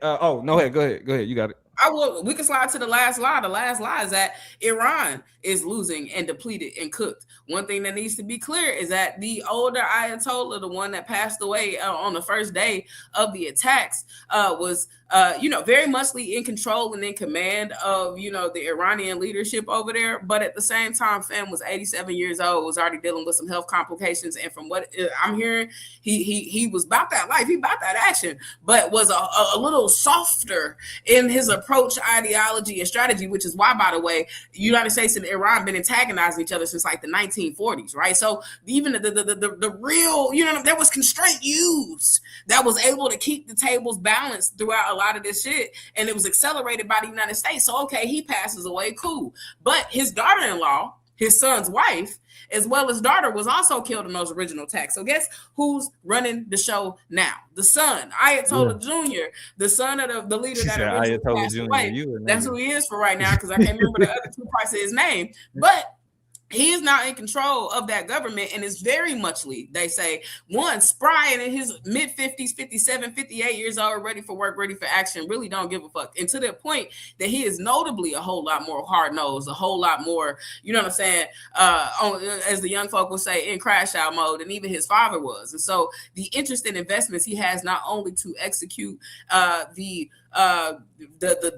oh no, go ahead, you got it. I will. We can slide to the last lie. The last lie is that Iran is losing and depleted and cooked. One thing that needs to be clear is that the older Ayatollah, the one that passed away on the first day of the attacks, was very muchly in control and in command of the Iranian leadership over there. But at the same time, fam was 87 years old, was already dealing with some health complications, and from what I'm hearing, he was about that life, he about that action, but was a little softer in his approach, ideology, and strategy, which is why, by the way, United States and Iran been antagonizing each other since like the 1940s, right? So even the real, there was constraint used that was able to keep the tables balanced throughout a lot of this shit, and it was accelerated by the United States. So okay, he passes away, cool. But his daughter-in-law, his son's wife, as well as daughter, was also killed in those original attacks. So guess who's running the show now? The son, Ayatollah Jr., the son of the leader that originally passed away. That's who he is for right now, because I can't remember the other two parts of his name. But he is not in control of that government and is very muchly, they say, one, spry and in his mid-50s, 57, 58 years old, ready for work, ready for action, really don't give a fuck. And to the point that he is notably a whole lot more hard-nosed, a whole lot more, as the young folk will say, in crash-out mode, and even his father was. And so the interest in investments he has not only to execute the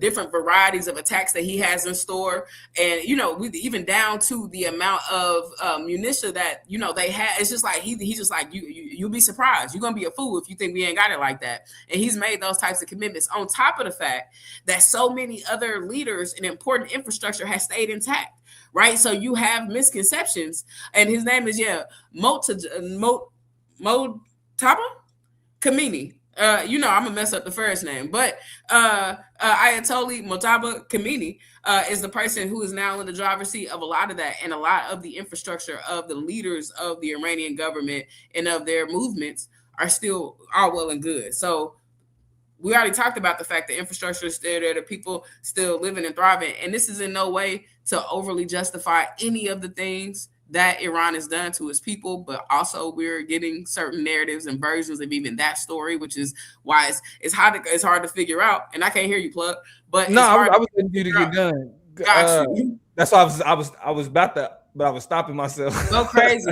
different varieties of attacks that he has in store, and even down to the amount of munition that they have. It's just like he's just like you'll be surprised. You're gonna be a fool if you think we ain't got it like that. And he's made those types of commitments on top of the fact that so many other leaders and important infrastructure has stayed intact, right? So you have misconceptions, and his name is Mojtaba Khamenei. I'm gonna mess up the first name, but Ayatollah Mojtaba Khamenei is the person who is now in the driver's seat of a lot of that, and a lot of the infrastructure of the leaders of the Iranian government and of their movements are still all well and good. So we already talked about the fact that infrastructure is still there, the people still living and thriving, and this is in no way to overly justify any of the things that Iran has done to its people, but also we're getting certain narratives and versions of even that story, which is why it's hard to figure out. And I can't hear you, Plug. But no, I was waiting for you to get done. Got you. That's why I was about to, but I was stopping myself. Go crazy.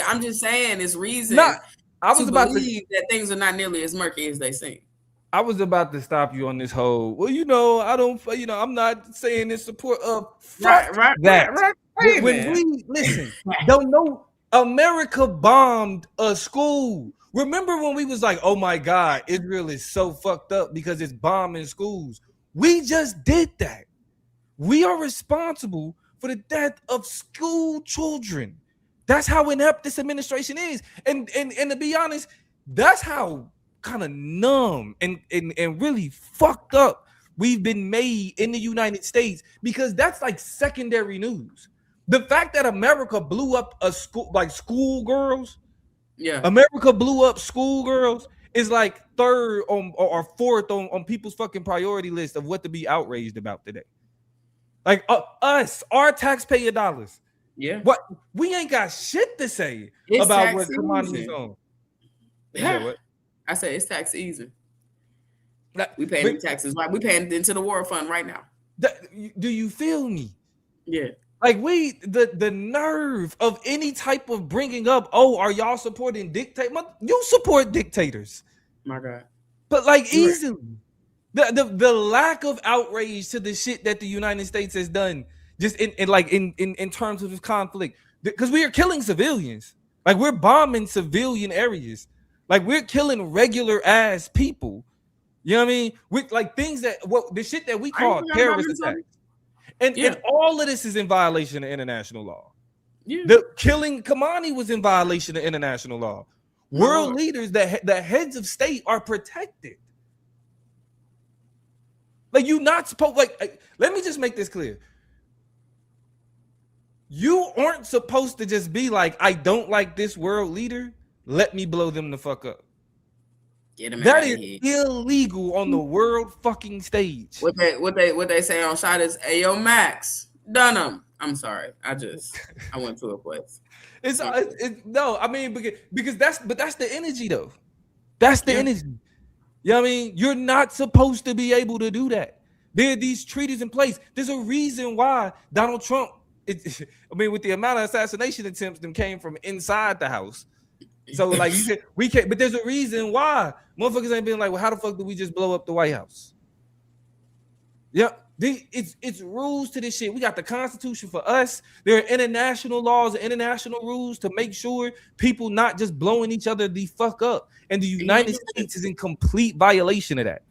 I'm just saying it's reason I was about to believe that things are not nearly as murky as they seem. I was about to stop you on this whole. Well, I'm not saying in support of that. When we listen, don't know America bombed a school. Remember when we was like, oh my God, Israel is so fucked up because it's bombing schools. We just did that. We are responsible for the death of school children. That's how inept this administration is. And to be honest, that's how kind of numb and really fucked up we've been made in the United States, because that's like secondary news. The fact that America blew up a school, like schoolgirls, America blew up schoolgirls is like third on or fourth on people's fucking priority list of what to be outraged about today. Like our taxpayer dollars. Yeah. What we ain't got shit to say about what Khamenei is on. Yeah. What? I said it's tax season. We paying taxes. Right? We paying into the war fund right now. Do you feel me? Yeah. Like the nerve of any type of bringing up, oh, are y'all supporting dictators? You support dictators. My God. But like easily. The lack of outrage to the shit that the United States has done just in terms of this conflict. Because we are killing civilians. Like we're bombing civilian areas. Like we're killing regular ass people. You know what I mean? With like things the shit that we call terrorist attacks. And all of this is in violation of international law. Yeah. The killing Khamenei was in violation of international law. World leaders, the heads of state are protected. Like you're not supposed, let me just make this clear. You aren't supposed to just be like, I don't like this world leader. Let me blow them the fuck up. That is illegal on the world fucking stage. What they say on shot is, "Hey yo, Max, done them." I'm sorry, I went to a place. No, I mean because that's the energy though. That's the energy. You know what I mean? You're not supposed to be able to do that There are these treaties in place. There's a reason why Donald Trump, with the amount of assassination attempts that came from inside the house. So like you said, we can't, but there's a reason why motherfuckers ain't been like, well, how the fuck do we just blow up the White House? Yep. It's rules to this shit. We got the Constitution for us. There are international laws and international rules to make sure people not just blowing each other the fuck up. And the United States is in complete violation of that.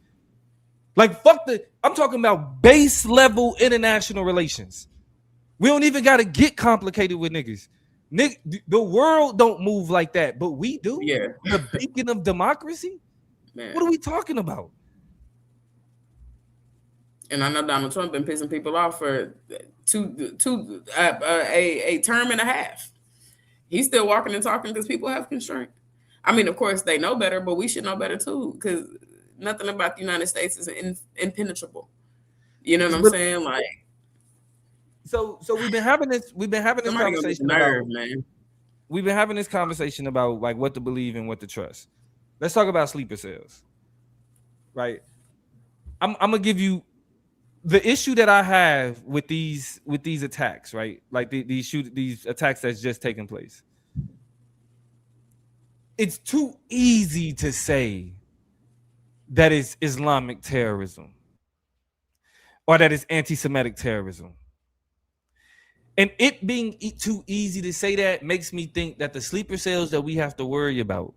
Like, I'm talking about base level international relations. We don't even got to get complicated with niggas. The world don't move like that, but we do. Yeah. The beacon of democracy. Man. What are we talking about? And I know Donald Trump been pissing people off for a term and a half. He's still walking and talking because people have constraint. I mean, of course, they know better, but we should know better too, because nothing about the United States is impenetrable. You know what I'm saying? Like, so we've been having this conversation about, man. We've been having this conversation about like what to believe and what to trust. Let's talk about sleeper cells. Right? I'm gonna give you the issue that I have with these attacks, right? Like these attacks that's just taken place. It's too easy to say that is Islamic terrorism or that is anti-Semitic terrorism. And it being too easy to say that makes me think that the sleeper cells that we have to worry about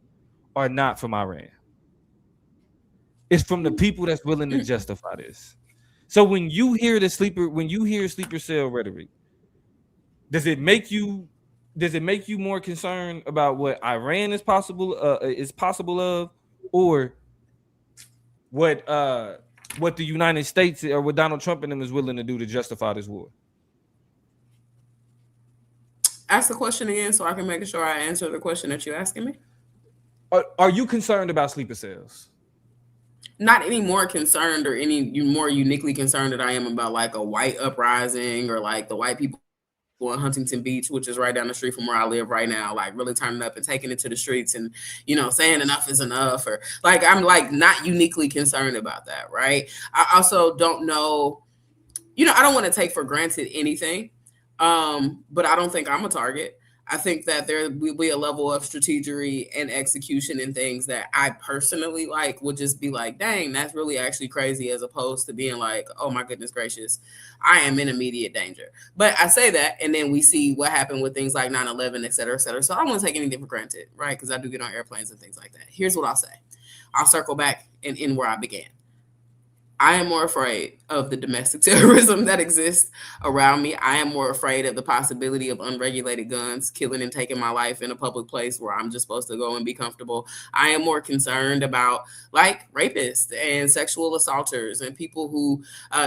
are not from Iran. It's from the people that's willing to justify this. So when you hear sleeper cell rhetoric, does it make you more concerned about what Iran is possible of, or what the United States or what Donald Trump and them is willing to do to justify this war? Ask the question again so I can make sure I answer the question that you're asking me. Are you concerned about sleeper cells? Not any more concerned or any more uniquely concerned that I am about like a white uprising or like the white people in Huntington Beach, which is right down the street from where I live right now, like really turning up and taking it to the streets and, saying enough is enough, or like, I'm like not uniquely concerned about that. Right. I also don't know, I don't want to take for granted anything. But I don't think I'm a target. I think that there will be a level of strategery and execution and things that I personally like would just be like, dang, that's really actually crazy, as opposed to being like, oh my goodness gracious, I am in immediate danger. But I say that, and then we see what happened with things like 9/11, et cetera, et cetera. So I don't want to take anything for granted, right? Because I do get on airplanes and things like that. Here's what I'll say. I'll circle back and end where I began. I am more afraid of the domestic terrorism that exists around me. I am more afraid of the possibility of unregulated guns killing and taking my life in a public place where I'm just supposed to go and be comfortable. I am more concerned about like rapists and sexual assaulters and people who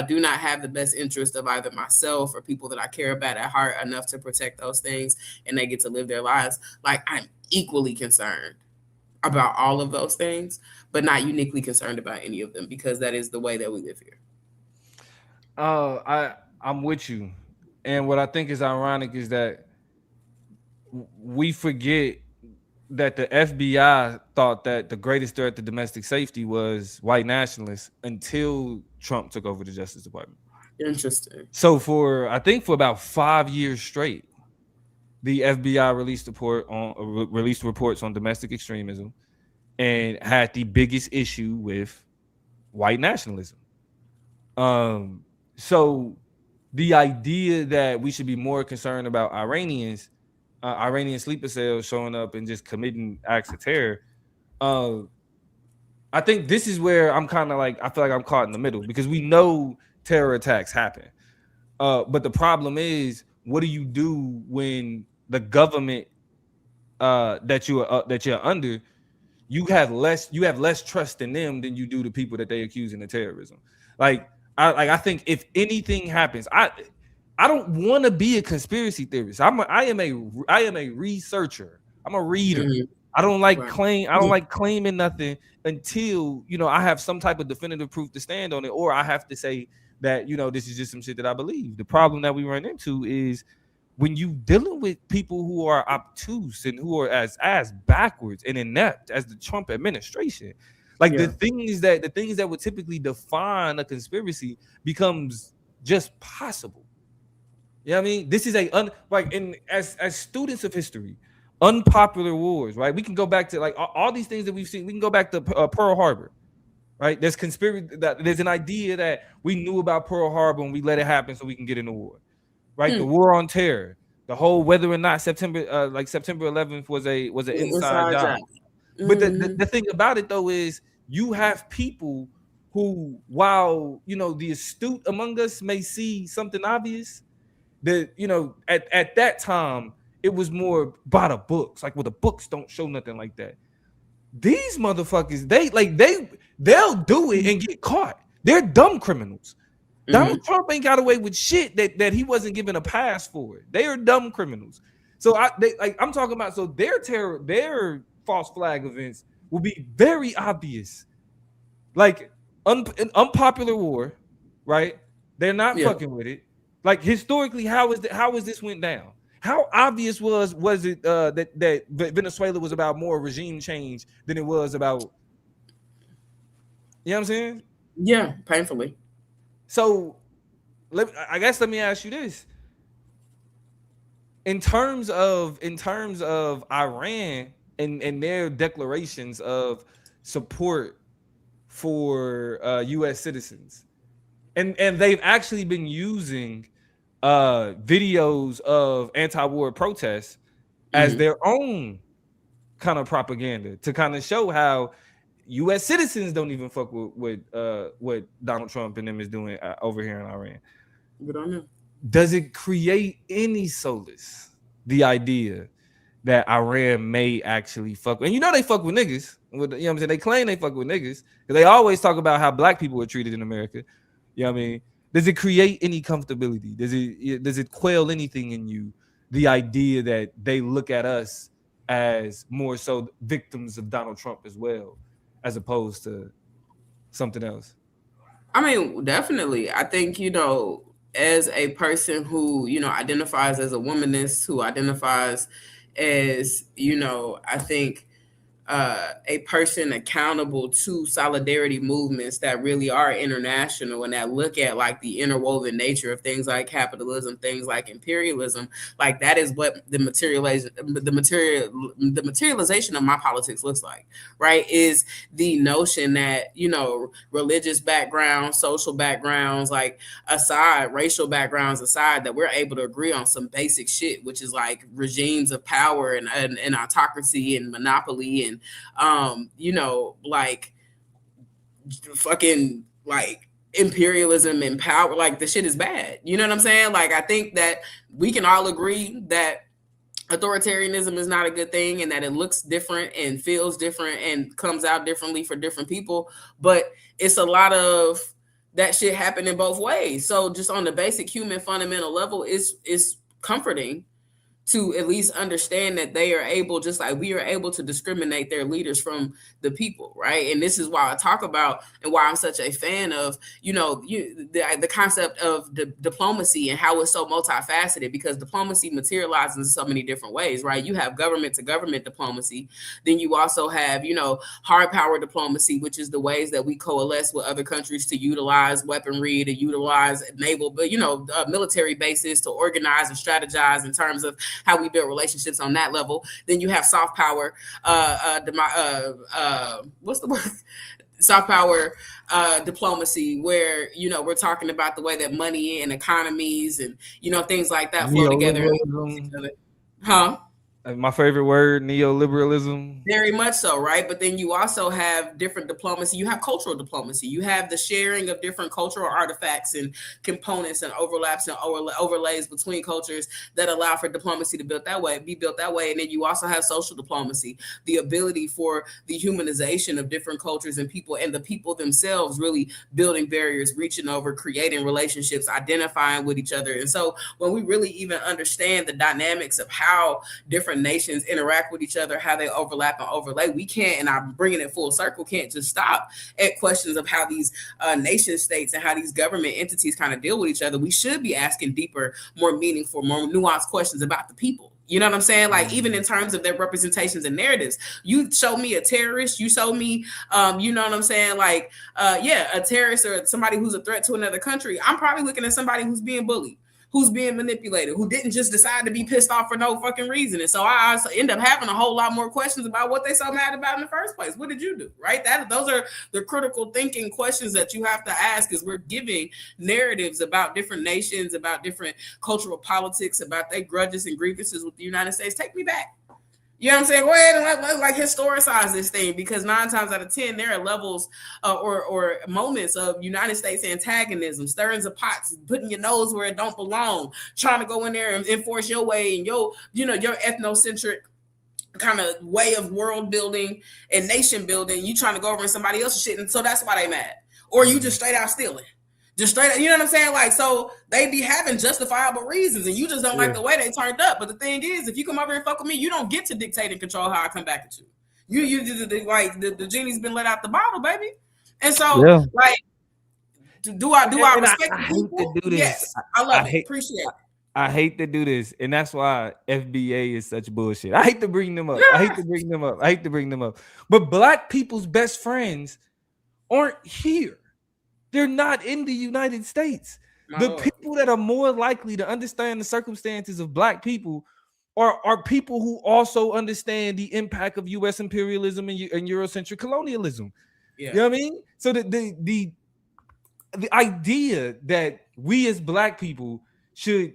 do not have the best interest of either myself or people that I care about at heart enough to protect those things, and they get to live their lives. Like, I'm equally concerned about all of those things, but not uniquely concerned about any of them, because that is the way that we live here. I'm with you. And what I think is ironic is that we forget that the FBI thought that the greatest threat to domestic safety was white nationalists until Trump took over the Justice Department. Interesting. So for about 5 years straight, the FBI released reports on domestic extremism and had the biggest issue with white nationalism. So the idea that we should be more concerned about Iranian sleeper cells showing up and just committing acts of terror, I think this is where I'm kind of like, I feel like I'm caught in the middle, because we know terror attacks happen. But the problem is, what do you do when the government that you're under, you have less trust in them than you do the people that they accusing of terrorism? I think if anything happens, I don't want to be a conspiracy theorist. I am a researcher. I'm a reader. Mm-hmm. I don't like claiming nothing until I have some type of definitive proof to stand on it, or I have to say that this is just some shit that I believe. The problem that we run into is when you dealing with people who are obtuse and who are as backwards and inept as the Trump administration, Like the things that would typically define a conspiracy becomes just possible. You know what I mean? This is as students of history, unpopular wars, right? We can go back to like all these things that we've seen. We can go back to Pearl Harbor, right? There's conspiracy that there's an idea that we knew about Pearl Harbor and we let it happen so we can get in the war, right? The war on terror, the whole whether or not September 11th was an inside job. But the thing about it though is you have people who, while the astute among us may see something obvious, that at that time it was more by the books. Like, well, the books don't show nothing like that. These motherfuckers, they'll do it and get caught. They're dumb criminals. Donald Trump ain't got away with shit that he wasn't given a pass for. They are dumb criminals. So I'm talking about, so their false flag events will be very obvious. Like an unpopular war, right? They're not fucking with it. Like historically, how is this went down? How obvious was it that Venezuela was about more regime change than it was about? You know what I'm saying? Yeah, painfully. So, let me ask you this: in terms of Iran and their declarations of support for U.S. citizens, and they've actually been using videos of anti-war protests as their own kind of propaganda to kind of show how U.S. citizens don't even fuck with what Donald Trump and them is doing over here in Iran. Good on them. Does it create any solace, the idea that Iran may actually fuck? And they fuck with niggas. You know what I'm saying? They claim they fuck with niggas because they always talk about how black people are treated in America. You know what I mean? Does it create any comfortability? Does it quell anything in you? The idea that they look at us as more so victims of Donald Trump as well, as opposed to something else? I mean, definitely. I think, as a person who, identifies as a womanist, who identifies as, I think a person accountable to solidarity movements that really are international and that look at like the interwoven nature of things like capitalism, things like imperialism. Like that is what the materialization of my politics looks like, right? Is the notion that, religious backgrounds, social backgrounds, like aside, racial backgrounds aside, that we're able to agree on some basic shit, which is like regimes of power and autocracy and monopoly and like fucking like imperialism and power, like the shit is bad. You know what I'm saying? Like I think that we can all agree that authoritarianism is not a good thing and that it looks different and feels different and comes out differently for different people, but it's a lot of that shit happening both ways. So just on the basic human fundamental level, it's comforting to at least understand that they are able, just like we are able to discriminate their leaders from the people, right? And this is why I talk about and why I'm such a fan of, the concept of diplomacy and how it's so multifaceted, because diplomacy materializes in so many different ways, right? You have government to government diplomacy. Then you also have, hard power diplomacy, which is the ways that we coalesce with other countries to utilize weaponry, to utilize naval, but, military bases to organize and strategize in terms of how we build relationships on that level. Then you have soft power, what's the word? Soft power diplomacy, where we're talking about the way that money and economies and things like that flow together. Huh? My favorite word, neoliberalism. Very much so, right? But then you also have different diplomacy. You have cultural diplomacy. You have the sharing of different cultural artifacts and components and overlaps and overlays between cultures that allow for diplomacy to be built that way. And then you also have social diplomacy, the ability for the humanization of different cultures and people, and the people themselves really building barriers, reaching over, creating relationships, identifying with each other. And so when we really even understand the dynamics of how different nations interact with each other, how they overlap and overlay, we can't, and I'm bringing it full circle, can't just stop at questions of how these nation states and how these government entities kind of deal with each other. We should be asking deeper, more meaningful, more nuanced questions about the people. You know what I'm saying? Like, even in terms of their representations and narratives, you show me a terrorist, you show me, you know what I'm saying? Like, a terrorist or somebody who's a threat to another country. I'm probably looking at somebody who's being bullied, who's being manipulated, who didn't just decide to be pissed off for no fucking reason. And so I also end up having a whole lot more questions about what they so mad about in the first place. What did you do? Right? Those are the critical thinking questions that you have to ask, as we're giving narratives about different nations, about different cultural politics, about their grudges and grievances with the United States. Take me back. You know what I'm saying? Go ahead and let's historicize this thing, because 9 times out of 10, there are levels or moments of United States antagonism, stirring the pots, putting your nose where it don't belong, trying to go in there and enforce your way and your ethnocentric kind of way of world building and nation building. You trying to go over in somebody else's shit, and so that's why they mad. Or you just straight out stealing. Just straight up, you know what I'm saying? Like, so they be having justifiable reasons, and you just don't like the way they turned up. But the thing is, if you come over and fuck with me, you don't get to dictate and control how I come back at you. You like the genie's been let out the bottle, baby. And so, like, do I respect I hate to do this. Yes, I love it. Appreciate it. I hate to do this, and that's why FBA is such bullshit. I hate to bring them up. I hate to bring them up. But Black people's best friends aren't here. They're not in the United States. People that are more likely to understand the circumstances of Black people are people who also understand the impact of U.S. imperialism and Eurocentric colonialism. Yeah. You know what I mean? So the idea that we as Black people should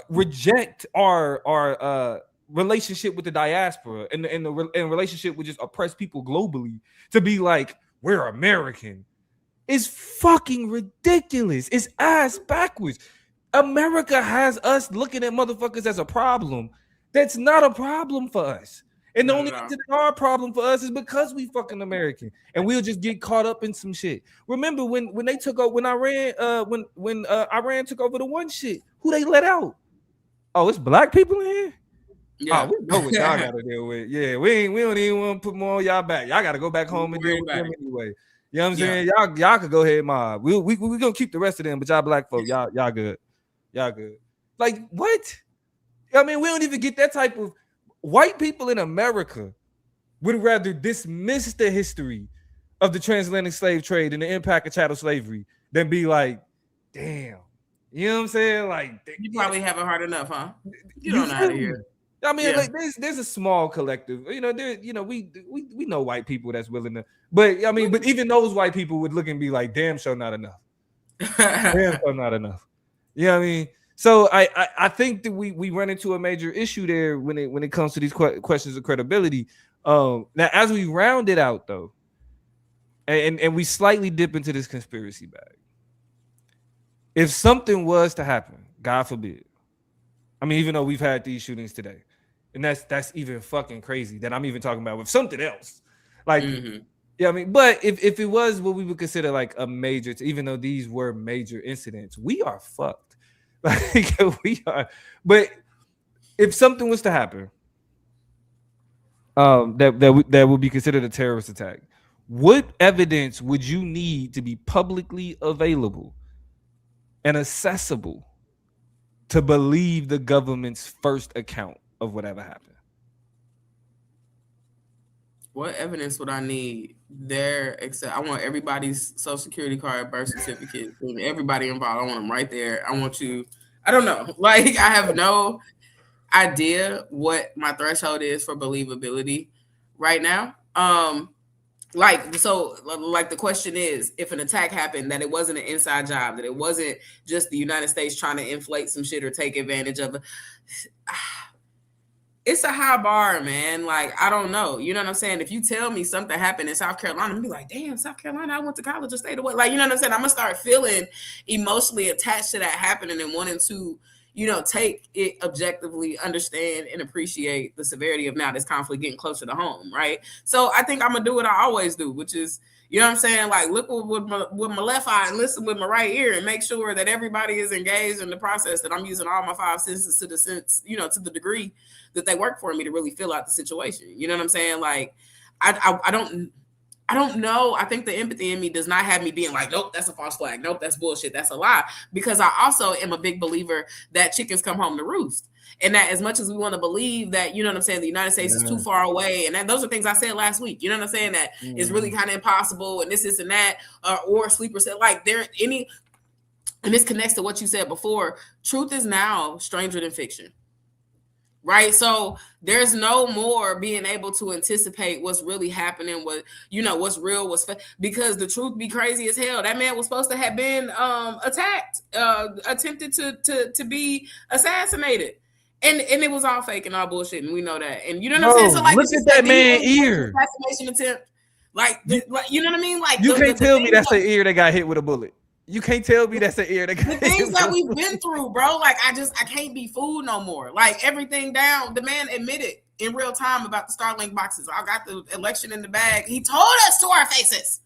reject our relationship with the diaspora and relationship with just oppressed people globally to be like, we're American, is fucking ridiculous. It's ass backwards. America has us looking at motherfuckers as a problem. That's not a problem for us. And the only reason it's not a problem for us is because we fucking American, and we'll just get caught up in some shit. Remember when they took over, when Iran took over the one shit, who they let out? Oh, it's Black people in here. Yeah, we know what y'all gotta deal with. Yeah, we don't even want to put more on y'all back. Y'all gotta go back home and deal with them anyway. You know what I'm saying? Y'all could go ahead, mob. We gonna keep the rest of them, but y'all Black folk, y'all good. Y'all good. Like, what? I mean, we don't even get that type of white people in America would rather dismiss the history of the transatlantic slave trade and the impact of chattel slavery than be like, damn. You know what I'm saying? Like, you probably haven't hard enough, huh? You don't know how to hear. I mean, like there's a small collective, we know white people that's willing to, but I mean, but even those white people would look and be like, damn, sure not enough. Damn, sure not enough. You know what I mean? So I think that we run into a major issue there when it comes to these questions of credibility. Now, as we round it out though, and we slightly dip into this conspiracy bag, if something was to happen, God forbid, I mean, even though we've had these shootings today, and that's even fucking crazy that I'm even talking about with something else. Like, yeah, I mean, but if it was what we would consider like a major, even though these were major incidents, we are fucked. Like, we are. But if something was to happen, that would be considered a terrorist attack, what evidence would you need to be publicly available and accessible to believe the government's first account of whatever happened? What evidence would I need there? Except I want everybody's social security card, birth certificate, everybody involved. I want them right there. I want you. I don't know. Like, I have no idea what my threshold is for believability right now. Like the question is, if an attack happened, that it wasn't an inside job, that it wasn't just the United States trying to inflate some shit or take advantage of it. It's a high bar, man. Like, I don't know. You know what I'm saying? If you tell me something happened in South Carolina, I'm gonna be like, damn, South Carolina, I went to college and stayed away. Like, you know what I'm saying? I'm gonna start feeling emotionally attached to that happening and wanting to, take it objectively, understand and appreciate the severity of now this conflict getting closer to home, right? So I think I'm gonna do what I always do, which is, you know what I'm saying? Like, look with my left eye and listen with my right ear and make sure that everybody is engaged in the process, that I'm using all my 5 senses to the degree that they work for me to really fill out the situation. You know what I'm saying? Like, I I don't know. I think the empathy in me does not have me being like, nope, that's a false flag. Nope, that's bullshit. That's a lie. Because I also am a big believer that chickens come home to roost. And that as much as we want to believe that, you know what I'm saying, the United States is too far away. And those are things I said last week. You know what I'm saying? That it's really kind of impossible and this and that. Or sleeper said, like, there any, and this connects to what you said before. Truth is now stranger than fiction. Right. So there's no more being able to anticipate what's really happening, what, you know, what's real, because the truth be crazy as hell. That man was supposed to have been attacked, attempted to be assassinated. And it was all fake and all bullshit. And we know that. And you know what I'm saying? So like, look at that man's ear. Assassination attempt. Like, you know what I mean? Like, you can't tell me that's the ear that got hit with a bullet. You can't tell me that's the ear that got the things that we've been through, bro. Like, I can't be fooled no more. Like, everything down. The man admitted in real time about the Starlink boxes. I got the election in the bag. He told us to our faces.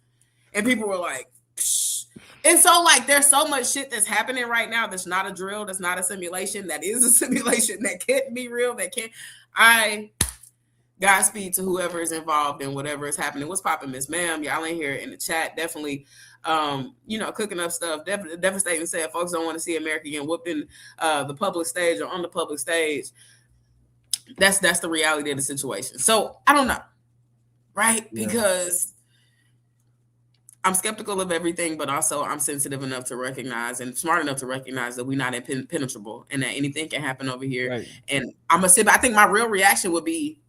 And people were like, psh. And so, like, there's so much shit that's happening right now that's not a drill, that's not a simulation, that is a simulation, that can't be real, that can't. Godspeed to whoever is involved in whatever is happening. What's popping, Miss Ma'am? Y'all in here in the chat. Definitely, you know, cooking up stuff. Devastating said folks don't want to see America getting whooped in the public stage or on the public stage. That's the reality of the situation. So I don't know, right? Yeah. Because I'm skeptical of everything, but also I'm sensitive enough to recognize and smart enough to recognize that we're not impenetrable and that anything can happen over here. Right. And I'm gonna sit. I think my real reaction would be,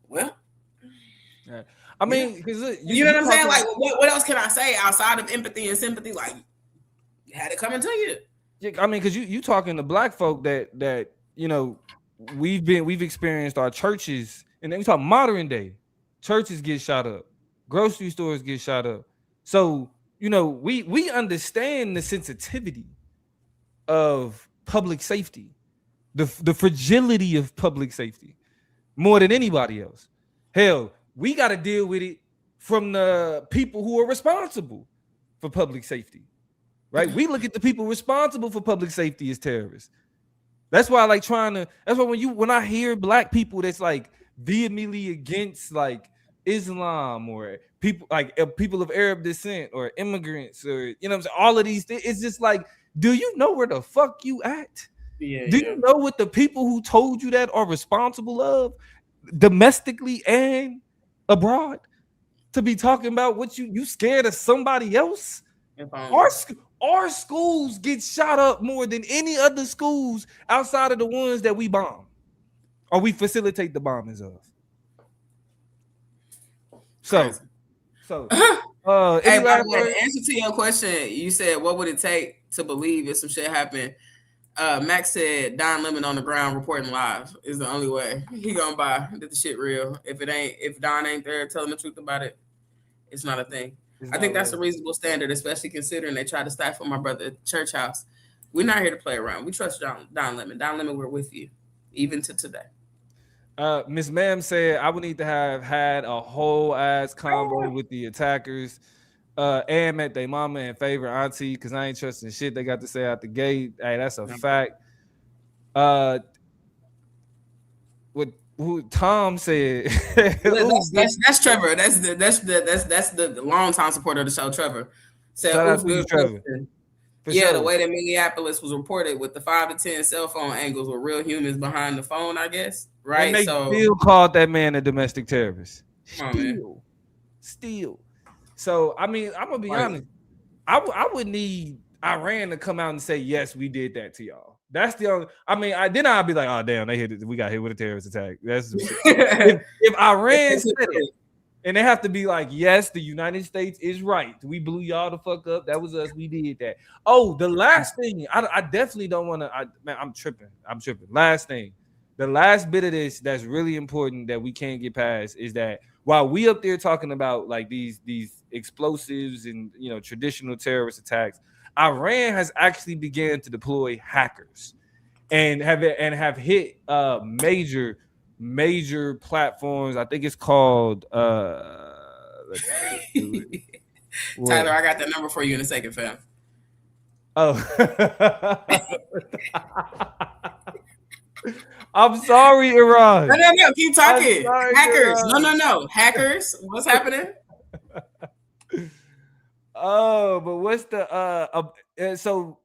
well, I mean, because you know what I'm saying? Like, what else can I say outside of empathy and sympathy? Like, you had it coming to you. Yeah, I mean, because you talking to black folk that you know we've experienced our churches, and then we talk modern day churches get shot up, grocery stores get shot up. So you know we understand the sensitivity of public safety, the fragility of public safety. More than anybody else. Hell, we got to deal with it from the people who are responsible for public safety, right? We look at the people responsible for public safety as terrorists. That's why I like that's why when I hear black people that's like vehemently against like Islam or people like people of Arab descent or immigrants or, you know what I'm saying? All of these things, it's just like, do you know where the fuck you at? Yeah, do you know what the people who told you that are responsible of domestically and abroad to be talking about what you scared of somebody else? Our schools get shot up more than any other schools outside of the ones that we bomb or we facilitate the bombings of. So hey, by the way, answer to your question, you said what would it take to believe if some shit happened? Max said Don Lemon on the ground reporting live is the only way he gonna buy that the shit real. If Don ain't there telling the truth about it, it's not a thing. I think that's a reasonable standard, especially considering they tried to stifle my brother at the church house. We're not here to play around. We trust Don Lemon. Don Lemon, we're with you, even to today. Miss Ma'am said I would need to have had a whole ass convo with the attackers. And met their mama and favorite auntie because I ain't trusting shit they got to say out the gate. Hey, that's a fact. Who Tom said? that's Trevor. That's the longtime supporter of the show. Trevor said, Trevor. Yeah, the way that Minneapolis was reported with the 5 to 10 cell phone angles with real humans behind the phone, I guess. Right. And they still called that man a domestic terrorist. Still. So, I mean, I'm going to be honest. I would need Iran to come out and say, yes, we did that to y'all. That's the only, I mean, then I'll be like, oh, damn, we got hit with a terrorist attack. That's if Iran said it, and they have to be like, yes, the United States is right. We blew y'all the fuck up. That was us. We did that. Oh, the last thing, I definitely don't want to, man, I'm tripping. Last thing. The last bit of this that's really important that we can't get past is that while we up there talking about like these explosives and, you know, traditional terrorist attacks, Iran has actually began to deploy hackers and have hit major platforms. I think it's called Tyler, I got that number for you in a second, fam. Oh. I'm sorry, Iran. No, keep talking. Hackers. No. Hackers. What's happening? Oh, but what's the so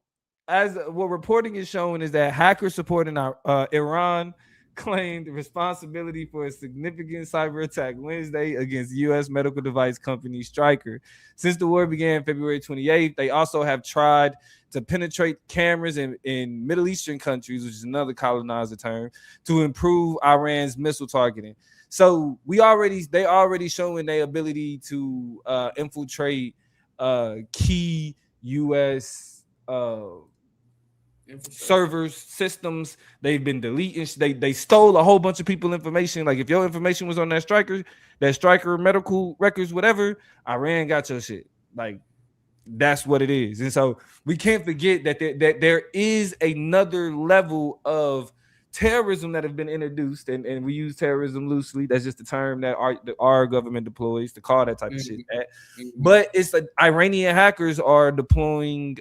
as what reporting is showing is that hackers supporting our Iran claimed responsibility for a significant cyber attack Wednesday against U.S. medical device company Stryker. Since the war began February 28th, they also have tried to penetrate cameras in Middle Eastern countries, which is another colonizer term, to improve Iran's missile targeting. So they already showing their ability to infiltrate key U.S. Servers, systems. They've been deleting. They stole a whole bunch of people information. Like if your information was on that Stryker medical records, whatever, Iran got your shit. Like that's what it is. And so we can't forget that there is another level of terrorism that have been introduced, and we use terrorism loosely. That's just the term that our government deploys to call that type of shit. But it's like Iranian hackers are deploying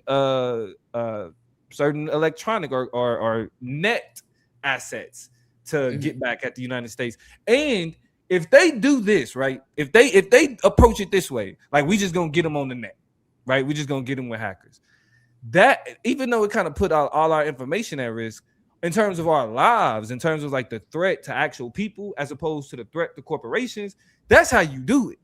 certain electronic or net assets to get back at the United States. And if they do this, right, if they approach it this way, like we just gonna get them on the net, right? We're just gonna get them with hackers. That even though it kind of put all our information at risk in terms of our lives, in terms of like the threat to actual people as opposed to the threat to corporations, that's how you do it.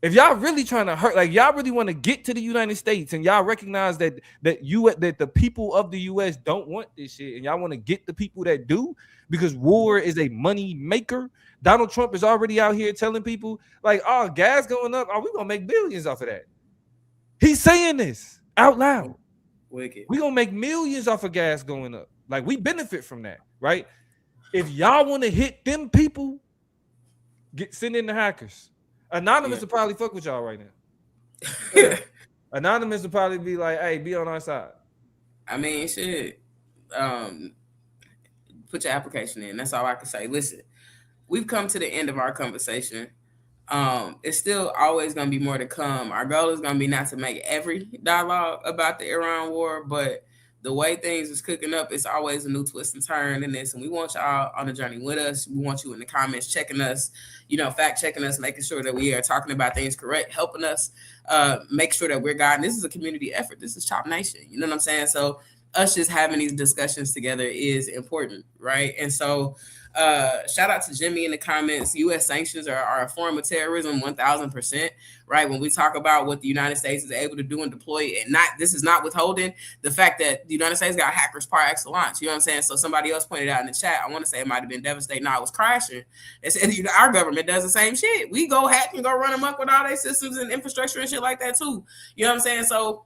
If y'all really trying to hurt, like y'all really want to get to the United States, and y'all recognize that the people of the U.S. don't want this shit, and y'all want to get the people that do, because war is a money maker. Donald Trump is already out here telling people like, "Oh, gas going up. Oh, we gonna make billions off of that." He's saying this out loud. Wicked. We gonna make millions off of gas going up. Like we benefit from that, right? If y'all want to hit them people, send in the hackers. Anonymous will probably fuck with y'all right now. Anonymous will probably be like, "Hey, be on our side." I mean, shit. Put your application in. That's all I can say. Listen, we've come to the end of our conversation. It's still always going to be more to come. Our goal is going to be not to make every dialogue about the Iran war, but the way things is cooking up, it's always a new twist and turn in this. And we want y'all on the journey with us. We want you in the comments checking us, fact checking us, making sure that we are talking about things correct, helping us make sure that we're guiding. This is a community effort. This is Chop Nation. You know what I'm saying? So us just having these discussions together is important, right? And so shout out to Jimmy in the comments. U.S. sanctions are a form of terrorism, 1,000%, right? When we talk about what the United States is able to do and deploy, and this is not withholding the fact that the United States got hackers par excellence. You know what I'm saying? So somebody else pointed out in the chat, I want to say it might have been devastating. No, it was crashing. They said our government does the same shit. We go hack and go run amok with all their systems and infrastructure and shit like that too. You know what I'm saying? So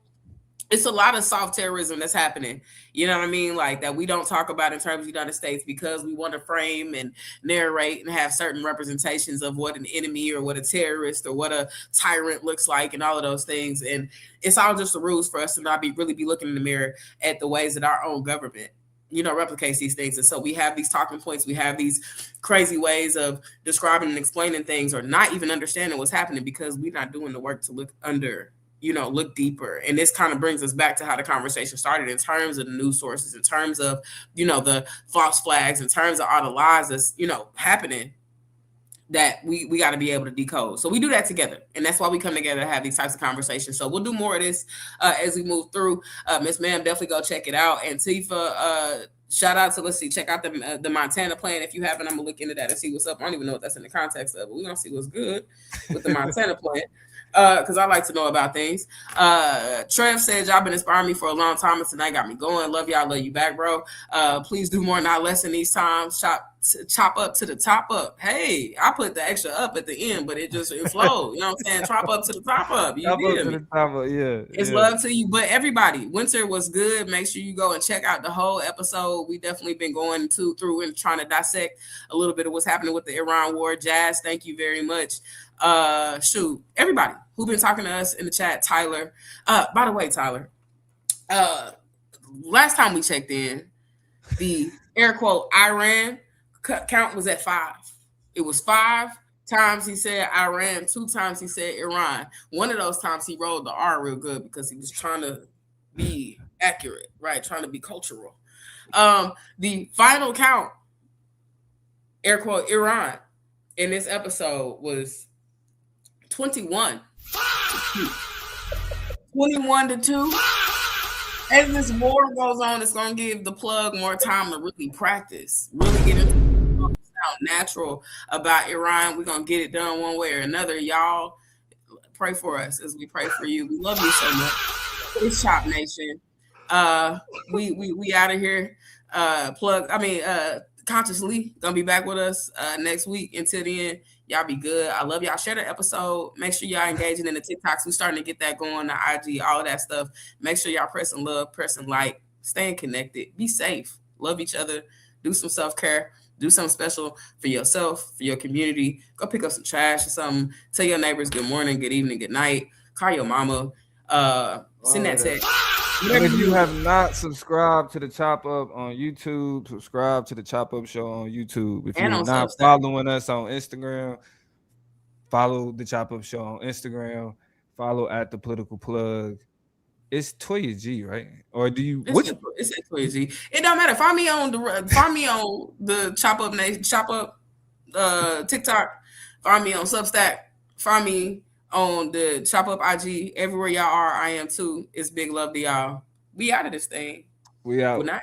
it's a lot of soft terrorism that's happening, you know what I mean? Like that we don't talk about in terms of the United States because we want to frame and narrate and have certain representations of what an enemy or what a terrorist or what a tyrant looks like and all of those things. And it's all just the rules for us to not really be looking in the mirror at the ways that our own government, replicates these things. And so we have these talking points. We have these crazy ways of describing and explaining things or not even understanding what's happening because we're not doing the work to look under, look deeper. And this kind of brings us back to how the conversation started in terms of the news sources, in terms of, the false flags, in terms of all the lies that's, happening that we got to be able to decode. So we do that together. And that's why we come together to have these types of conversations. So we'll do more of this as we move through. Miss Ma'am, definitely go check it out. And Tifa, shout out to, check out the Montana plan. If you haven't, I'm going to look into that and see what's up. I don't even know what that's in the context of, but we're going to see what's good with the Montana plan. Because I like to know about things. Trev said, y'all been inspiring me for a long time, and tonight got me going. Love y'all, love you back, bro. Please do more, not less in these times. Chop up to the top up. Hey, I put the extra up at the end, but it flowed. You know what I'm saying? Chop up to the top up. You did me. It's love to you. But everybody, winter was good. Make sure you go and check out the whole episode. We definitely been going through and trying to dissect a little bit of what's happening with the Iran war. Jazz, thank you very much. Everybody who's been talking to us in the chat, Tyler. By the way, Tyler, last time we checked in, the air quote Iran count was at 5. It was 5 times he said Iran, 2 times he said Iran. One of those times he rolled the R real good because he was trying to be accurate, right? Trying to be cultural. The final count, air quote Iran, in this episode was 21. 21-2. As this war goes on, it's gonna give the plug more time to really practice, really get into sound natural about Iran. We're gonna get it done one way or another. Y'all pray for us as we pray for you. We love you so much. It's Chop Nation. We out of here. Consciously gonna be back with us next week. Until then, y'all be good. I love y'all. Share the episode. Make sure y'all engaging in the TikToks. We starting to get that going, the IG, all of that stuff. Make sure y'all pressing love, pressing like, staying connected. Be safe. Love each other. Do some self-care. Do something special for yourself, for your community. Go pick up some trash or something. Tell your neighbors good morning, good evening, good night. Call your mama. Send that text. And if you have not subscribed to the Chop Up on YouTube, subscribe to the Chop Up Show on YouTube. If you're not following us on Instagram, follow the Chop Up Show on Instagram. Follow at the Political Plug. It's Toya G, right? Or do you? It's at Toya G. It don't matter. Find me on the Chop Up TikTok. Find me on Substack. Find me on the Chop Up IG. Everywhere y'all are, I am too. It's big love to y'all. We out of this thing. We out. Good night.